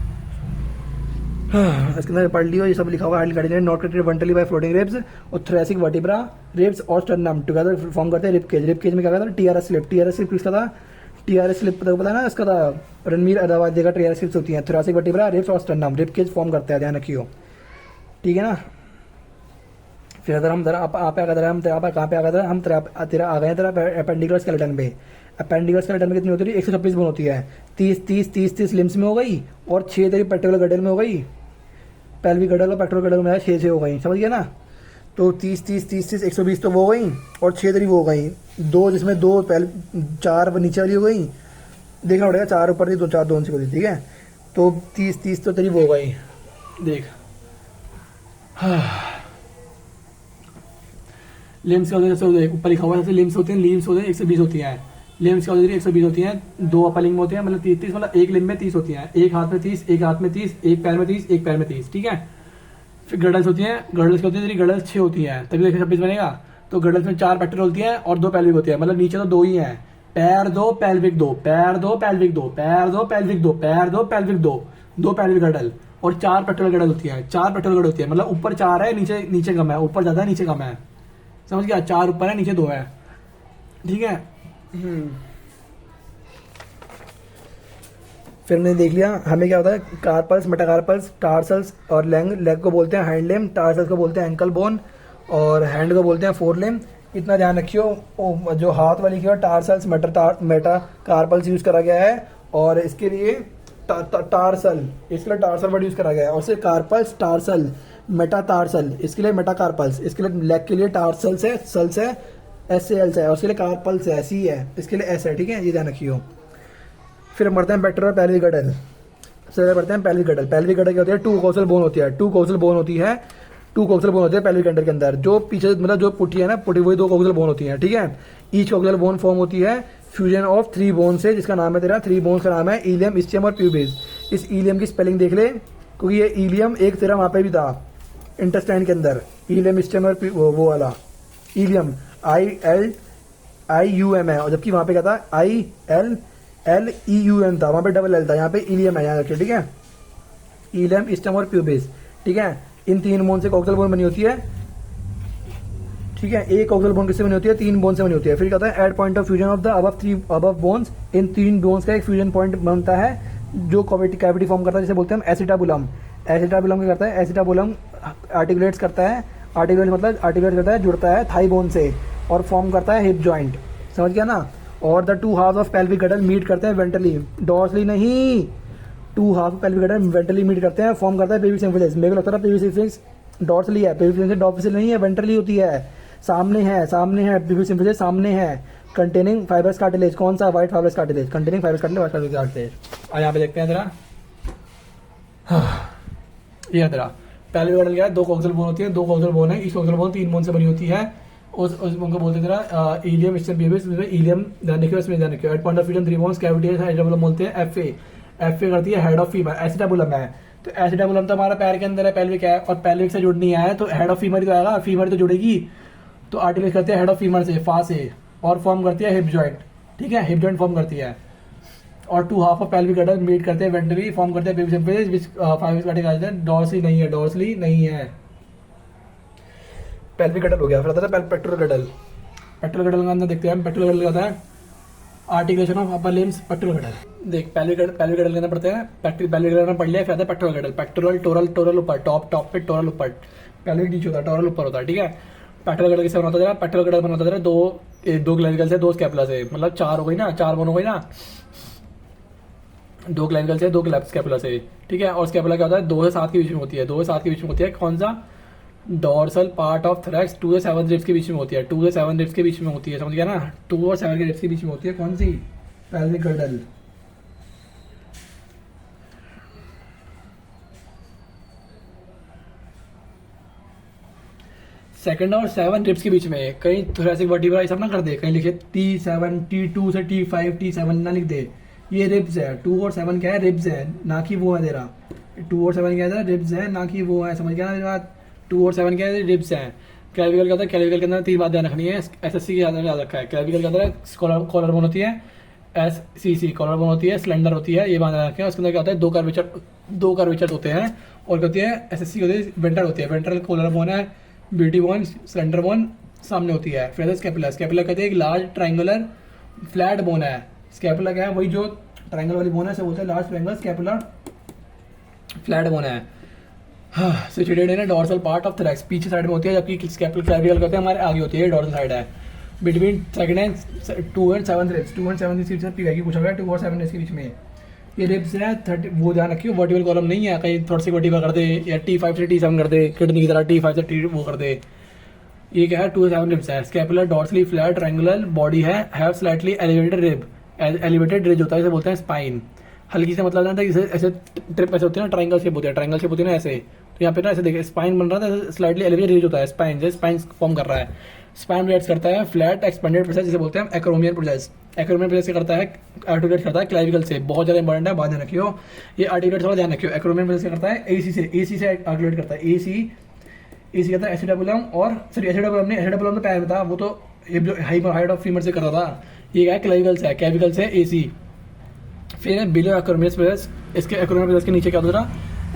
इसके अंदर पढ़ लियो, ये सब लिखा हुआ है, hyaline cartilage not connected ventrally by floating ribs, और थोरैसिक वर्टिब्रा रिब्स और स्टर्नम टुगेदर फॉर्म करते हैं रिब केज। रिब केज में क्या कहता है, टीआरएस स्लिप, टीआरएस स्लिप किसका था, टीआरएस स्लिप पता है ना इसका था, रणवीर अदावादी का टीआरएस स्लिप्स होती हैं, थोरैसिक वर्टिब्रा रिब्स और स्टर्नम रिब केज फॉर्म करते हैं, ध्यान रखियो, ठीक है ना। फिर अगर हम कहाँ पे आ गए, हम तेरा आ गए तेरा अपेंडिकुलर स्केलेटन पे। अपेंडिकुलर स्केलेटन में कितनी होती है, 126 बोन होती है, 30 लिम्स में हो गई, और 6 तेरी पेक्टोरल गडल में हो गई, पेल्विक गडल और पेक्टोरल गडल में 6 हो गई, समझ गया ना। तो 30 120 तो वो हो गई, और 6 तेरी वो हो गई, 2 जिसमें 4 नीचे वाली हो गई, देखना पड़ेगा 4 ऊपर थी 2 4 2 सी, ठीक है। तो 30 तो तेरी वो हो गई, देख लिम्स का ऊपर लिखा हुआ है, लिम्स होते हैं, लिम्स होते हैं 120 होती है, लिम्स का 120 होती है, 2 अपर लिंग में होते हैं, मतलब 30 मतलब एक लिम्ब में 30 होती है, एक हाथ में 30, एक हाथ में 30, एक पैर में 30, एक पैर में 30, ठीक है। फिर गडल्स होती है, गडल्स क्या होती है, तेरी गडल्स 6 होती है, तभी 126 बनेगा। तो गडल्स में 4 पेक्टोरल होती है और 2 पेल्विक होती है, मतलब नीचे तो 2 ही है, पैर 2 पेल्विक 2, पैर 2 पेल्विक 2, पैर 2 पेल्विक 2, पैर 2 पेल्विक 2, 2 पेल्विक गडल, और 4 पेक्टोरल गडल होती है, 4 पेक्टोरल गडल होती है, मतलब ऊपर 4 है, नीचे कम है, ऊपर ज्यादा है नीचे कम है, समझ गया, 4 ऊपर है नीचे 2 है, ठीक है। फिर हमने देख लिया हमें क्या होता है, कार्पल्स, मेटाकार्पल्स, टार्सल्स और लेग को बोलते हैं हाइंड लिम्ब, टार्सल्स को बोलते हैं एंकल बोन, और हैंड को बोलते हैं फोर लिम्ब। इतना ध्यान रखियो, जो हाथ वाली की टार्सल्स मेटाकार्पल्स यूज करा गया है, और इसके लिए टार्सल, इसके लिए टार्सल वर्ड यूज करा गया है, और सिर्फ कार्पल्स, टार्सल, मेटाटार्सल, इसके लिए मेटाकार्पल्स, इसके लिए लेग के लिए टार्सल्स है, सल्स है, SALs है, और उसके लिए कार्पल्स है, C है, इसके लिए S है, ठीक है, ये ध्यान रखियो। फिर हम बढ़ते हैं पेक्टोरल पेल्विक गडल, सबसे बढ़ते हैं पेल्विक गडल। पेल्विक गडल क्या होती है, 2 कॉक्सल बोन होती है, 2 कॉक्सल बोन होती है, 2 कॉक्सल बोन होती है पेल्विक अंडर के अंदर, जो पीछे मतलब जो पुट्टी है ना, पुट्टी वही 2 कॉक्सल बोन होती है, ठीक है। ईच कॉक्सल बोन फॉर्म होती है फ्यूजन ऑफ 3 बोन से, जिसका नाम है तेरा 3 बोन्स का नाम है इलियम, इस्चियम और प्यूबिस। इस इलियम की स्पेलिंग देख ले, क्योंकि ये इलियम एक तेरा वहां पे भी था इंटेस्टाइन के अंदर, इलियम, इस्चियम और वो वाला इलियम ILIUM है, और जबकि वहां पे क्या था ILLEUM था, वहां पे डबल L था, यहाँ पे इलियम है, यहाँ रखिए, ठीक है। इलियम, इस्टम और प्यूबिस, ठीक है। इन 3 बोन से कॉक्सल बोन बनी होती है, ठीक है। एक कॉक्सल बोन किससे बनी होती है, 3 बोन से बनी होती है। फिर क्या होता है, at point of fusion of the above bones, इन 3 बोन्स का एक फ्यूजन पॉइंट बनता है, जो कैविटी फॉर्म करता है, जिसे बोलते हैं एसिटाबुलम। एसिटाबुलम क्या करता है, एसिटाबुलम आर्टिकुलेट्स करता है, आर्टिकुलेट मतलब आर्टिकुलेट करता है, जुड़ता है थाई बोन से, और फॉर्म करता है हिप जॉइंट, समझ गया ना। और the 2 half of pelvic girdle meet करते हैं वेंट्रली, डॉर्सली नहीं, 2 half pelvic girdle ventrally meet करते हैं, फॉर्म करता है पेल्विक सिम्फिसिस। मेरे को लगता है पेल्विक सिम्फिसिस डॉर्सली है, पेल्विक सिम्फिसिस डॉर्सली नहीं है, वेंट्रली होती है, सामने है पेल्विक सिम्फिसिस सामने है, कंटेनिंग फाइबरस कार्टिलेज, कौन सा, white fibrous cartilage, containing fibrous cartilage, white fibrous cartilage. और यहाँ पे देखते हैं जरा, ये तेरा पेल्विक गडल क्या है, 2 कॉक्सल बोन होती है, 2 कॉक्सल बोन है, इस कॉक्सल बोन 3 बोन से बनी होती है, उस उनको बोलते थे ना इलियम स्टेम प्यूबिस, इलियम ध्यान रखियो, इसमें ध्यान रखियो। At point of freedom 3 bones cavity है, एसिटाबुलम बोलते हैं एफ ए करती है हेड ऑफ फीमर, एसिटाबुलम है। तो एसिटाबुलम तो हमारा पैर के अंदर है, पेल्विक है, और पेल्विक से जुड़नी है तो हेड ऑफ फीमर ही तो आएगा, फीमर तो जुड़ेगी। तो आर्टिकुलेट करती है हेड ऑफ फीमर से, फा से, और फॉर्म करती है हिप जॉइंट, ठीक है, हिप जॉइंट फॉर्म करती है। और two half of pelvic girdle meet करते हैं वेंट्रली, फॉर्म करते हैं pelvic symphysis which fibrocartilage, dorsally नहीं है, डॉर्सली नहीं है। पेल्विक गटर हो गया, फिर आता है पेक्टोरल गटर। पेक्टोरल गटर लगाना देखते हैं हम, पेक्टोरल गटर लगाता है articulation of upper limbs, pectoral gutter. देख पेल्विक गटर लेना पड़ता है, पेल्विक गटर पढ़ लिया, फिर आता है पेक्टोरल गटर। पेक्टोरल टोरल, टोरल ऊपर, टॉप पे टोरल ऊपर, पेल्विक नीचे होता है, टोरल ऊपर होता है, ठीक है। पेक्टोरल गटर किससे बनाता है? पेक्टोरल गटर बनाता है दो क्लैविकल से, 2 स्कैपुला से, मतलब 4 हो गई ना, 4 बोन हो गई ना, 2 क्लैविकल से, 2 स्कैपुला से, ठीक है। और स्कैपुला क्या होता है? 2 से 7 के बीच में होती है, 2 से 7 के बीच में होती है। कौन सा? डॉर्सल पार्ट ऑफ थोरैक्स 2 से 7 रिब्स के बीच में होती है, 2 से 7 रिब्स के बीच में होती है, समझ गया ना? 2 और 7 के रिब्स के बीच में होती है कौन सी? Pelvic girdle. सेकंड और 7 रिब्स के बीच में, कहीं थोरैसिक वर्टिब्रा सब ना कर दे, कहीं लिखे T7, T2 से T5, T7 ना लिख दे, ये रिब्स है। 2 और 7 क्या है? रिब्स है, ना कि वो है तेरा। 2 और 7 क्या है? रिब्स है, ना कि वो है, समझ गया ना मेरी बात? 2 और 7 क्या है? रिब्स हैं। क्लैविकल क्या होता है? क्लैविकल के अंदर 3 बात ध्यान रखनी है, एसएससी के याद रखा है। क्लैविकल क्या होता है? कॉलर बोन होती है, SCC कॉलर बोन होती है, स्लेंडर होती है, ये बात ध्यान रखें। उसके अंदर क्या होता है? 2 कर्वेचर होते हैं, और क्या होती है? SSC होती है, वेंट्रल होती है, वेंट्रल कॉलर बोन है, बीटी बोन, स्लेंडर बोन सामने होती है। फिर स्कैपुला, स्कैपुला कहते हैं एक लार्ज ट्राइंगुलर फ्लैट बोन है। स्कैपुला क्या है? वही जो ट्राइंगल वाली बोन है, से बोलते हैं large triangle scapular flat bone है। हाँ, सिचुएटेड है ना डॉर्सल पार्ट ऑफ थोरैक्स, पीछे साइड में होती है, जबकि स्कैपुलर क्लैविकल कहते हैं हमारे आगे होती है, डॉर्सल साइड है। Between second and 2 and 7 ribs, 2 and 7 ribs से पीछे पूछा गया, 2 और 7 रिब्स के बीच में ये रिब्स है। 30 वो ध्यान रखियो, वर्टिकल कॉलम नहीं है, कहीं थोरैसिक वर्टिब्रा कर दे, या T5 से T7 कर दे, किडनी की तरह T5 से T वो कर दे। ये क्या है? 2 से 7 रिब्स है। Scapular dorsally flat triangular body है, have slightly elevated rib, elevated ridge होता है, इसे बोलते हैं स्पाइन। हल्की से मतलब ना, ऐसे ट्रिप ऐसे होती है ना, ट्रायंगल शेप होती है, ट्रायंगल शेप होती है ना ऐसे। तो यहाँ पे ना ऐसे देखिए स्पाइन बन रहा था, स्लाइटली एलिवेटेड रिज होता है, स्पाइन जैसे स्पाइन फॉर्म कर रहा है। स्पाइन रिलेट्स करता है फ्लैट एक्सपेंडेड प्रोसेस, जिसे बोलते हैं एक्रोमियन प्रोसेस। एक्रोमियन प्रोसेस से करता है, आर्टिकुलेट करता है क्लैविकल से, बहुत ज़्यादा इंपॉर्टेंट है, बात ध्यान रखियो, ये आर्टिकुलेट थोड़ा ध्यान रखियो। एक्रोमियन प्रोसेस से करता है AC से आर्टिकुलेट करता है, AC कहता है एसिटाबुलम, और सॉरी एसिटाबुलम नहीं, एसिटाबुलम तो पैर में था, वो तो हाइट ऑफ फीमर से कर रहा था। ये क्या है? क्लैविकल से है, क्लैविकल से AC। फिर बिलो एक्रोमियस प्रोसेस, इसके एक्रोमियन प्रोसेस के नीचे क्या होता है?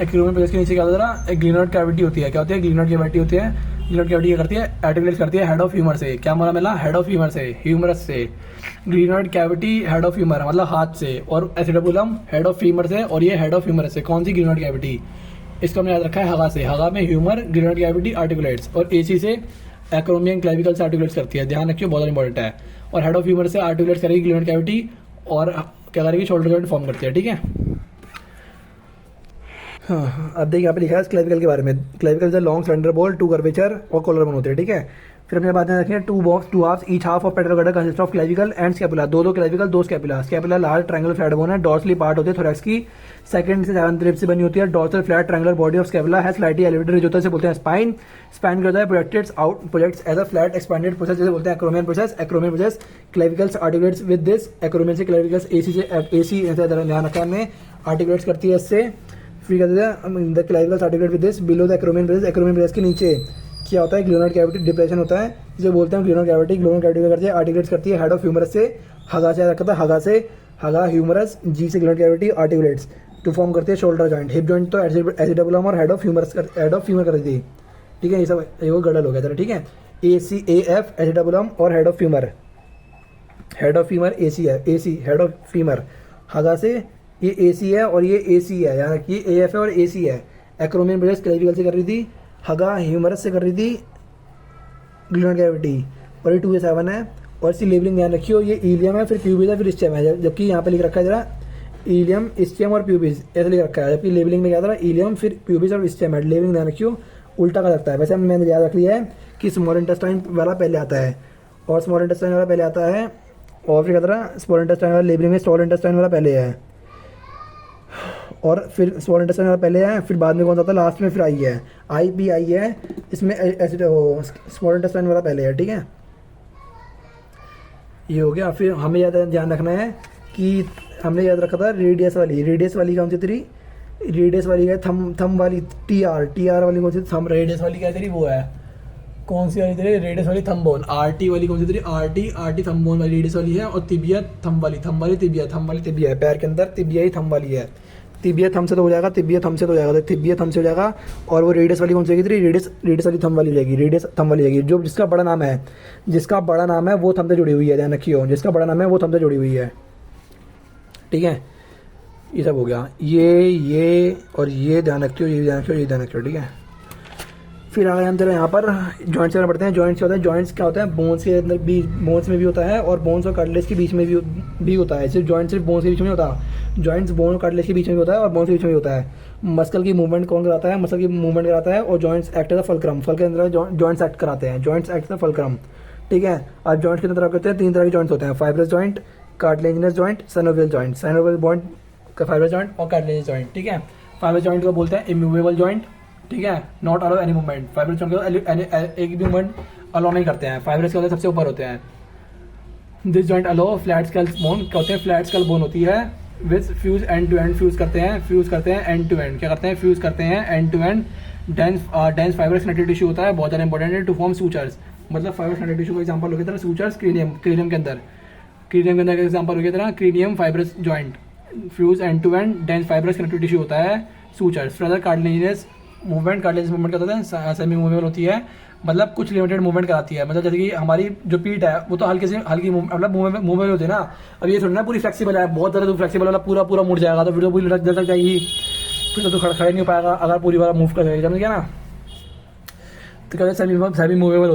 एक्रोमियन प्रोसेस के नीचे क्या होता है? एक ग्लिनोइड कैविटी होती है। क्या होती है? ग्लिनोइड कैविटी होती है। ग्लिनोइड कैविटी क्या करती है? आर्टिकुलेट करती है हेड ऑफ ह्यूमर से। क्या माना मिला? हेड ऑफ ह्यूमर से, ह्यूमरस से। Glenoid cavity head of humour मतलब हाथ से, और एसिटाबुलम हेड ऑफ फीमर से, और ये हेड ऑफ ह्यूमर से। कौन सी? Glenoid cavity. इसको हमने याद रखा है हगा से, हगा में ह्यूमर, ग्लिनोइड कैविटी आर्टिकुलेट्स, और AC से एक्रोमियन क्लैविकल से आर्टिकुलेट्स करती है, ध्यान रखियो, बहुत इंपॉर्टेंट है। और हेड ऑफ ह्यूमर से आर्टिकुलेट्स करेगी ग्लिनोइड कैविटी, और क्या करेगी? शोल्डर जॉइंट फॉर्म करती है, ठीक है। हाँ, अब देखिए यहाँ पे लिखा है क्लैविकल के बारे में। Clavicle is a long slender ball, 2 curvature और कॉलर बोन होते हैं, ठीक है। फिर अपने बात में रखें 2 halves, each half of pectoral girdle consist of clavicle and scapula, 2 clavicle 2 scapula. Scapula large triangular flat bone है, डॉर्सली पार्ट होती है थोरैक्स की, सेकंड से 7 रिब्स से बनी होती है। Dorsal flat triangular body of scapula है स्लाइटली एलिवेटेड रिज होता है, इसे बोलते हैं स्पाइन। स्पाइन करता है projects as a flat expanded process, जिसे बोलते हैं acromion process. Acromion process clavicles articulates with this, acromion से क्लैविकल्स AC ऐसे ध्यान रखा है, आर्टिकुलेट्स करती है इससे। फिर कहते हैं the clavicles articulate with this below the acromion process, acromion process के नीचे क्या होता है? ग्लिनोइड कैविटी डिप्रेशन होता है, जिसे बोलते हैं ग्लिनोइड कैविटी। ग्लिनोइड कैविटी क्या करती है? आर्टिकुलेट्स करती है हेड ऑफ ह्यूमरस से, हगा से रखा था, हगा से, हगा ह्यूमरस, G से glenoid cavity articulates to form करती है शोल्डर जॉइंट। हिप जॉइंट तो एसिटाबुलम और हेड ऑफ फीमर कर दी, ठीक है। ये सब वो गड़ल हो गया था, ठीक है। AF एसिटाबुलम और हेड ऑफ फीमर AC है, AC हेड ऑफ फीमर। हगा से ये AC है और ये AC है, यानी कि AF है और AC है। एक्रोमियन प्रोसेस क्लैविकल से कर रही थी, हगा ह्यूमरस से कर रही थी ग्लिनोइड कैविटी, और ये 2 से 7 है। और इसकी लेबलिंग ध्यान रखियो, ये इलियम है, फिर प्यूबिस है, फिर स्टेम है, जबकि यहाँ पे लिख रखा है जरा इलियम, स्टेम और प्यूबिस ऐसे लिख रखा है, जबकि लेबलिंग में क्या था? इलियम फिर प्यूबिस और स्टेम है। लेबलिंग ध्यान रखियो, उल्टा का लगता है। वैसे मैंने याद रख लिया है कि स्मॉल इंटेस्टाइन वाला पहले आता है, और स्मॉल इंटेस्टाइन वाला पहले आता है, और फिर क्या था? स्मॉल इंटेस्टाइन वाला लेबलिंग में स्मॉल इंटेस्टाइन वाला पहले है, और फिर स्मॉल इंटेस्टाइन वाला पहले है, फिर बाद में कौन सा आता है, लास्ट में फिर आई है, आई पी आई है, इसमें एसिड वो स्मॉल इंटेस्टाइन वाला पहले है, ठीक है। ये हो गया। फिर हमें ध्यान रखना है कि हमने याद रखा था रेडियस वाली कौन सी थी, रेडियस वाली है थम वाली, टी आर वाली कौन सी, थम रेडियस वाली क्या थी, वो है कौन सी वाली थी, रेडियस वाली थम बोन, आर टी वाली कौन सी थी, आर टी थम बोन वाली रेडियस वाली है, और तिबिया थम वाली तिबिया है, पैर के अंदर तिबिया ही थम वाली है, तिबिया थम से तो हो जाएगा, तिबिया थम से तो हो जाएगा, तिबिया थम से हो जाएगा। और वो रेडियस वाली कौन सी थी, रेडियस वाली थम वाली जाएगी, रेडियस थम वाली जाएगी। जो जिसका बड़ा नाम है वो थम से जुड़ी हुई है, ध्यान रखियो, जिसका बड़ा नाम है वो थम से जुड़ी हुई है, ठीक है। ये सब हो गया, ये और ये ध्यान रखियो, ये ध्यान रखियो, ठीक है। फिर आगे हम चले यहाँ पर जॉइंट्स वगैरह पढ़ते हैं। जॉइंट्स क्या होता है, जॉइंट्स क्या होता है, बोन्स के अंदर भी, बोन्स में भी होता है और बोन्स और कार्टिलेज के बीच में भी होता है। सिर्फ जॉइंट सिर्फ बोन्स के बीच में नहीं होता, जॉइंट्स बोन और कार्टिलेज के बीच में भी होता है और बोन्स के बीच में भी होता है। मसल की मूवमेंट कौन कराता है, मसल की मूवमेंट कराता है, और joints act as a fulcrum, फल के अंदर जॉइंट्स एक्ट कराते हैं, joints act as a fulcrum, ठीक है। और जॉइंट्स कितने तरह के होते हैं, 3 तरह के जॉइंट्स होते हैं, fibrous joint, cartilaginous joint, synovial joint, synovial joint, fibrous joint और कार्टिलेजिनस जॉइंट, ठीक है। फाइब्रस जॉइंट को बोलते हैं इमूवेबल जॉइंट, ठीक है, not allow any movement. Fibrous joint को एक भी मूवमेंट अलाउ नहीं करते हैं, फाइब्रस के वाले सबसे ऊपर होते हैं। This joint allow flat skull bone, क्या होते हैं, फ्लैट स्कल बोन होती है, with fuse end to end, fuse करते हैं एंड टू एंड, क्या करते हैं, फ्यूज करते हैं end to end. Dense fibrous connective tissue होता है, बहुत ज़्यादा इंपॉर्टेंट है, टू फॉर्म सूचर्स, मतलब फाइब्रस कनेक्टिव टिश्यू का एग्जांपल हो गया था सूचर्स, क्रीनियम के अंदर एग्जांपल हो गया था cranium fibrous joint, fuse end to end, dense fibrous connective tissue होता है, सूचर्स। फिर other cartilaginous movement, cartilaginous movement करता है, सेमी मूवेबल होती है, मतलब कुछ लिमिटेड मूवमेंट कराती है, मतलब जैसे कि हमारी जो पीठ है वो तो हल्की मतलब मूवमेबल होती है ना। अब ये थोड़ी ना पूरी फ्लेक्सिबल है, बहुत ज़्यादा तो फ्लेक्सिबल वाला पूरा मुड़ जाएगा तो फिर तो पूरी लटक जाएगी, फिर तो खड़े नहीं हो पाएगा अगर पूरी बार मूव कर जाएगा, समझ गया ना। तो कहते हैं सेमी मूवेबल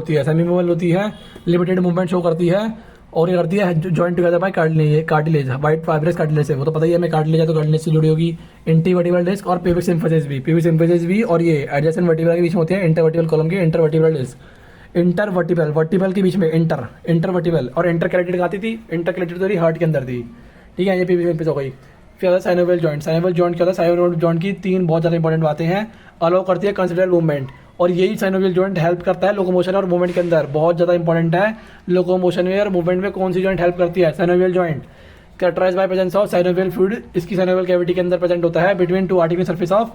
होती है, लिमिटेड मूवमेंट शो करती है, और ये करती है joint together bye cartilage, white fibrous cartilage है, वो तो पता ही है हमें, कार्टिलेज है तो कार्टिलेज से जुड़ी होगी। इंटरवर्टिब्रल डिस्क और पेविक सिम्फिसिस भी, और ये एडजेसेंट वर्टिब्रा के बीच में होते हैं, इंटरवर्टिब्रल कॉलम के इंटरवर्टिब्रल डिस्क, वर्टिब्रल के बीच में इंटरवर्टिब्रल, और इंटरकैलेटेड आती थी, इंटरकैलेटेड तो हार्ट के अंदर थी, ठीक है, ये पेविक सिम्फिसिस हो गई। फिर साइनोवियल जॉइंट क्या होता है, साइनोवियल जॉइंट की 3 बहुत ज़्यादा इंपॉर्टेंट बातें हैं, अलाउ करती है कंसिडरेबल मूवमेंट, और यही साइनोवियल जॉइंट हेल्प करता है लोकोमोशन और मूवमेंट के अंदर, बहुत ज़्यादा इंपॉर्टेंट है। लोकोमोशन में और मूवमेंट में कौन सी जॉइंट हेल्प करती है, synovial joint, characterised by presence of synovial fluid, इसकी साइनोवियल कैविटी के अंदर प्रेजेंट होता है, between 2 articular surface of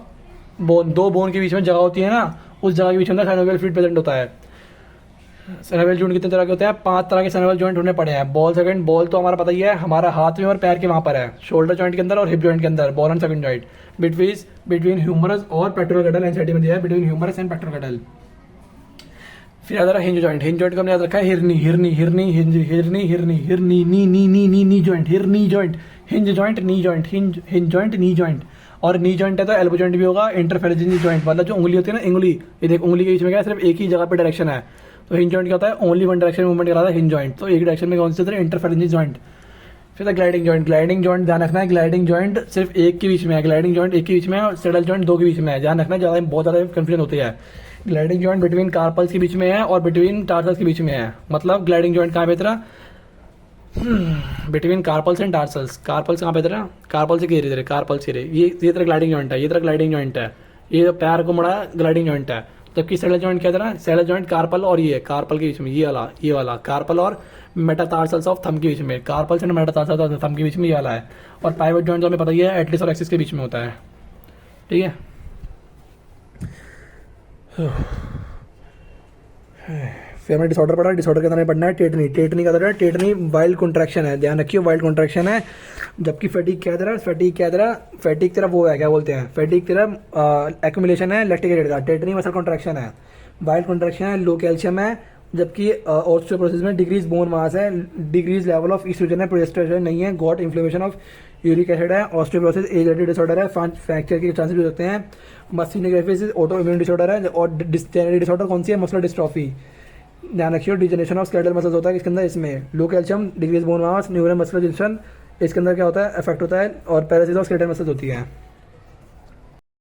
bone, 2 bone के बीच में जगह होती है ना, उस जगह के बीच में साइनोवियल फ्लूइड प्रेजेंट होता है। साइनोवियल जॉइंट कितने तरह के होते हैं, 5 तरह के साइनोवियल जॉइंट होने पड़े हैं। बॉल तो हमारा पता ही है, हमारा हाथ में और पैर के वहाँ पर है, शोल्डर जॉइंट के अंदर और हिप जॉइंट के अंदर, ball and socket joint, between humerus और पेट्रोकैटल, एनसीईआरटी में दिया है, बिटवीन ह्यूमरस एंड पेट्रोकैटल। फिर आता है हिंज जॉइंट को हमने याद रखा है हिरनी जॉइंट, और नी जॉइंट है तो एल्बो जॉइंट भी होगा, इंटरफेरेंजियस जॉइंट, मतलब जो उंगली होती है ना, उंगली, ये देख उंगली के बीच में क्या सिर्फ एक ही जगह पे डायरेक्शन है, तो हिंज जॉइंट क्या होता है, ओनली वन डायरेक्शन मूवमेंट कराता है हिंज जॉइंट, तो एक डायरेक्शन में कौन से होता है, इंटरफेरेंजियस जॉइंट। फिर ग्लाइडिंग जॉइंट ध्यान रखना है, ग्लाइडिंग जॉइंट सिर्फ एक के बीच में है, ग्लाइडिंग जॉइंट एक के बीच में है, और सेडल जॉइंट 2 के बीच में है, ध्यान रखना, ज़्यादा बहुत ज़्यादा कंफ्यूजन होती है। ग्लाइडिंग जॉइंट बिटवीन कार्पल्स के बीच में है और बिटवीन टार्सल्स के बीच में है, मतलब ग्लाइडिंग जॉइंट कहाँ पे तेरा, between carpals and tarsals, carpals कहाँ पे तेरा, कार्पल से घेरे, कार्पल से ये तेरा ग्लाइडिंग जॉइंट है, ये तेरा ग्लाइडिंग जॉइंट है, ये पैर को मुड़ा ग्लाइडिंग जॉइंट है। जबकि सेडल जॉइंट क्या तेरा, सेडल जॉइंट कार्पल और ये कार्पल के बीच में, ये वाला कार्पल और मेटाटार्सल्स ऑफ थंब के बीच में, carpals and metatarsals of thumb के बीच में ये वाला है। और पाइवट जॉइंट तो हमें पता ही है, एटलिस और एक्सिस के बीच में होता है, ठीक है। फिर हमने डिसऑर्डर पढ़ा, डिसऑर्डर के अंदर पढ़ना है टेटनी का तरह, टेटनी वाइल्ड कॉन्ट्रैक्शन है, ध्यान रखिए वाइल्ड कॉन्ट्रैक्शन है। जबकि फैटिक तेरा वो है, क्या बोलते हैं, फैटिक तेरा एक्यूमुलेशन है लैक्टिक एसिड का, टेटनी मसल कॉन्ट्रैक्शन है, वाइल्ड कॉन्ट्रैक्शन है, लो कैल्शियम है। जबकि ऑस्टियोपोरोसिस में डिक्रीज बोन मास है, डिक्रीज लेवल ऑफ ईस्ट्रोजन है, प्रोजेस्टेरोन नहीं है, got inflammation of uric acid है, ऑस्टियोपोरोसिस एज रिलेटेड डिसऑर्डर है, फ्रैक्चर के चांसेस हो सकते हैं, muscular dystrophy auto immune disorder है, और डिस्टेनरी डिसऑर्डर कौन सी है, मस्कुलर डिस्ट्रॉफी। ध्यान रखिए डिजनरेशन ऑफ स्केलेटल मसल्स होता है इसके अंदर, इसमें low calcium, decrease bone mass, neural muscular junction, इसके अंदर क्या होता है, इफेक्ट होता है, और पैरासिस ऑफ स्केलेटल मसल्स होती है।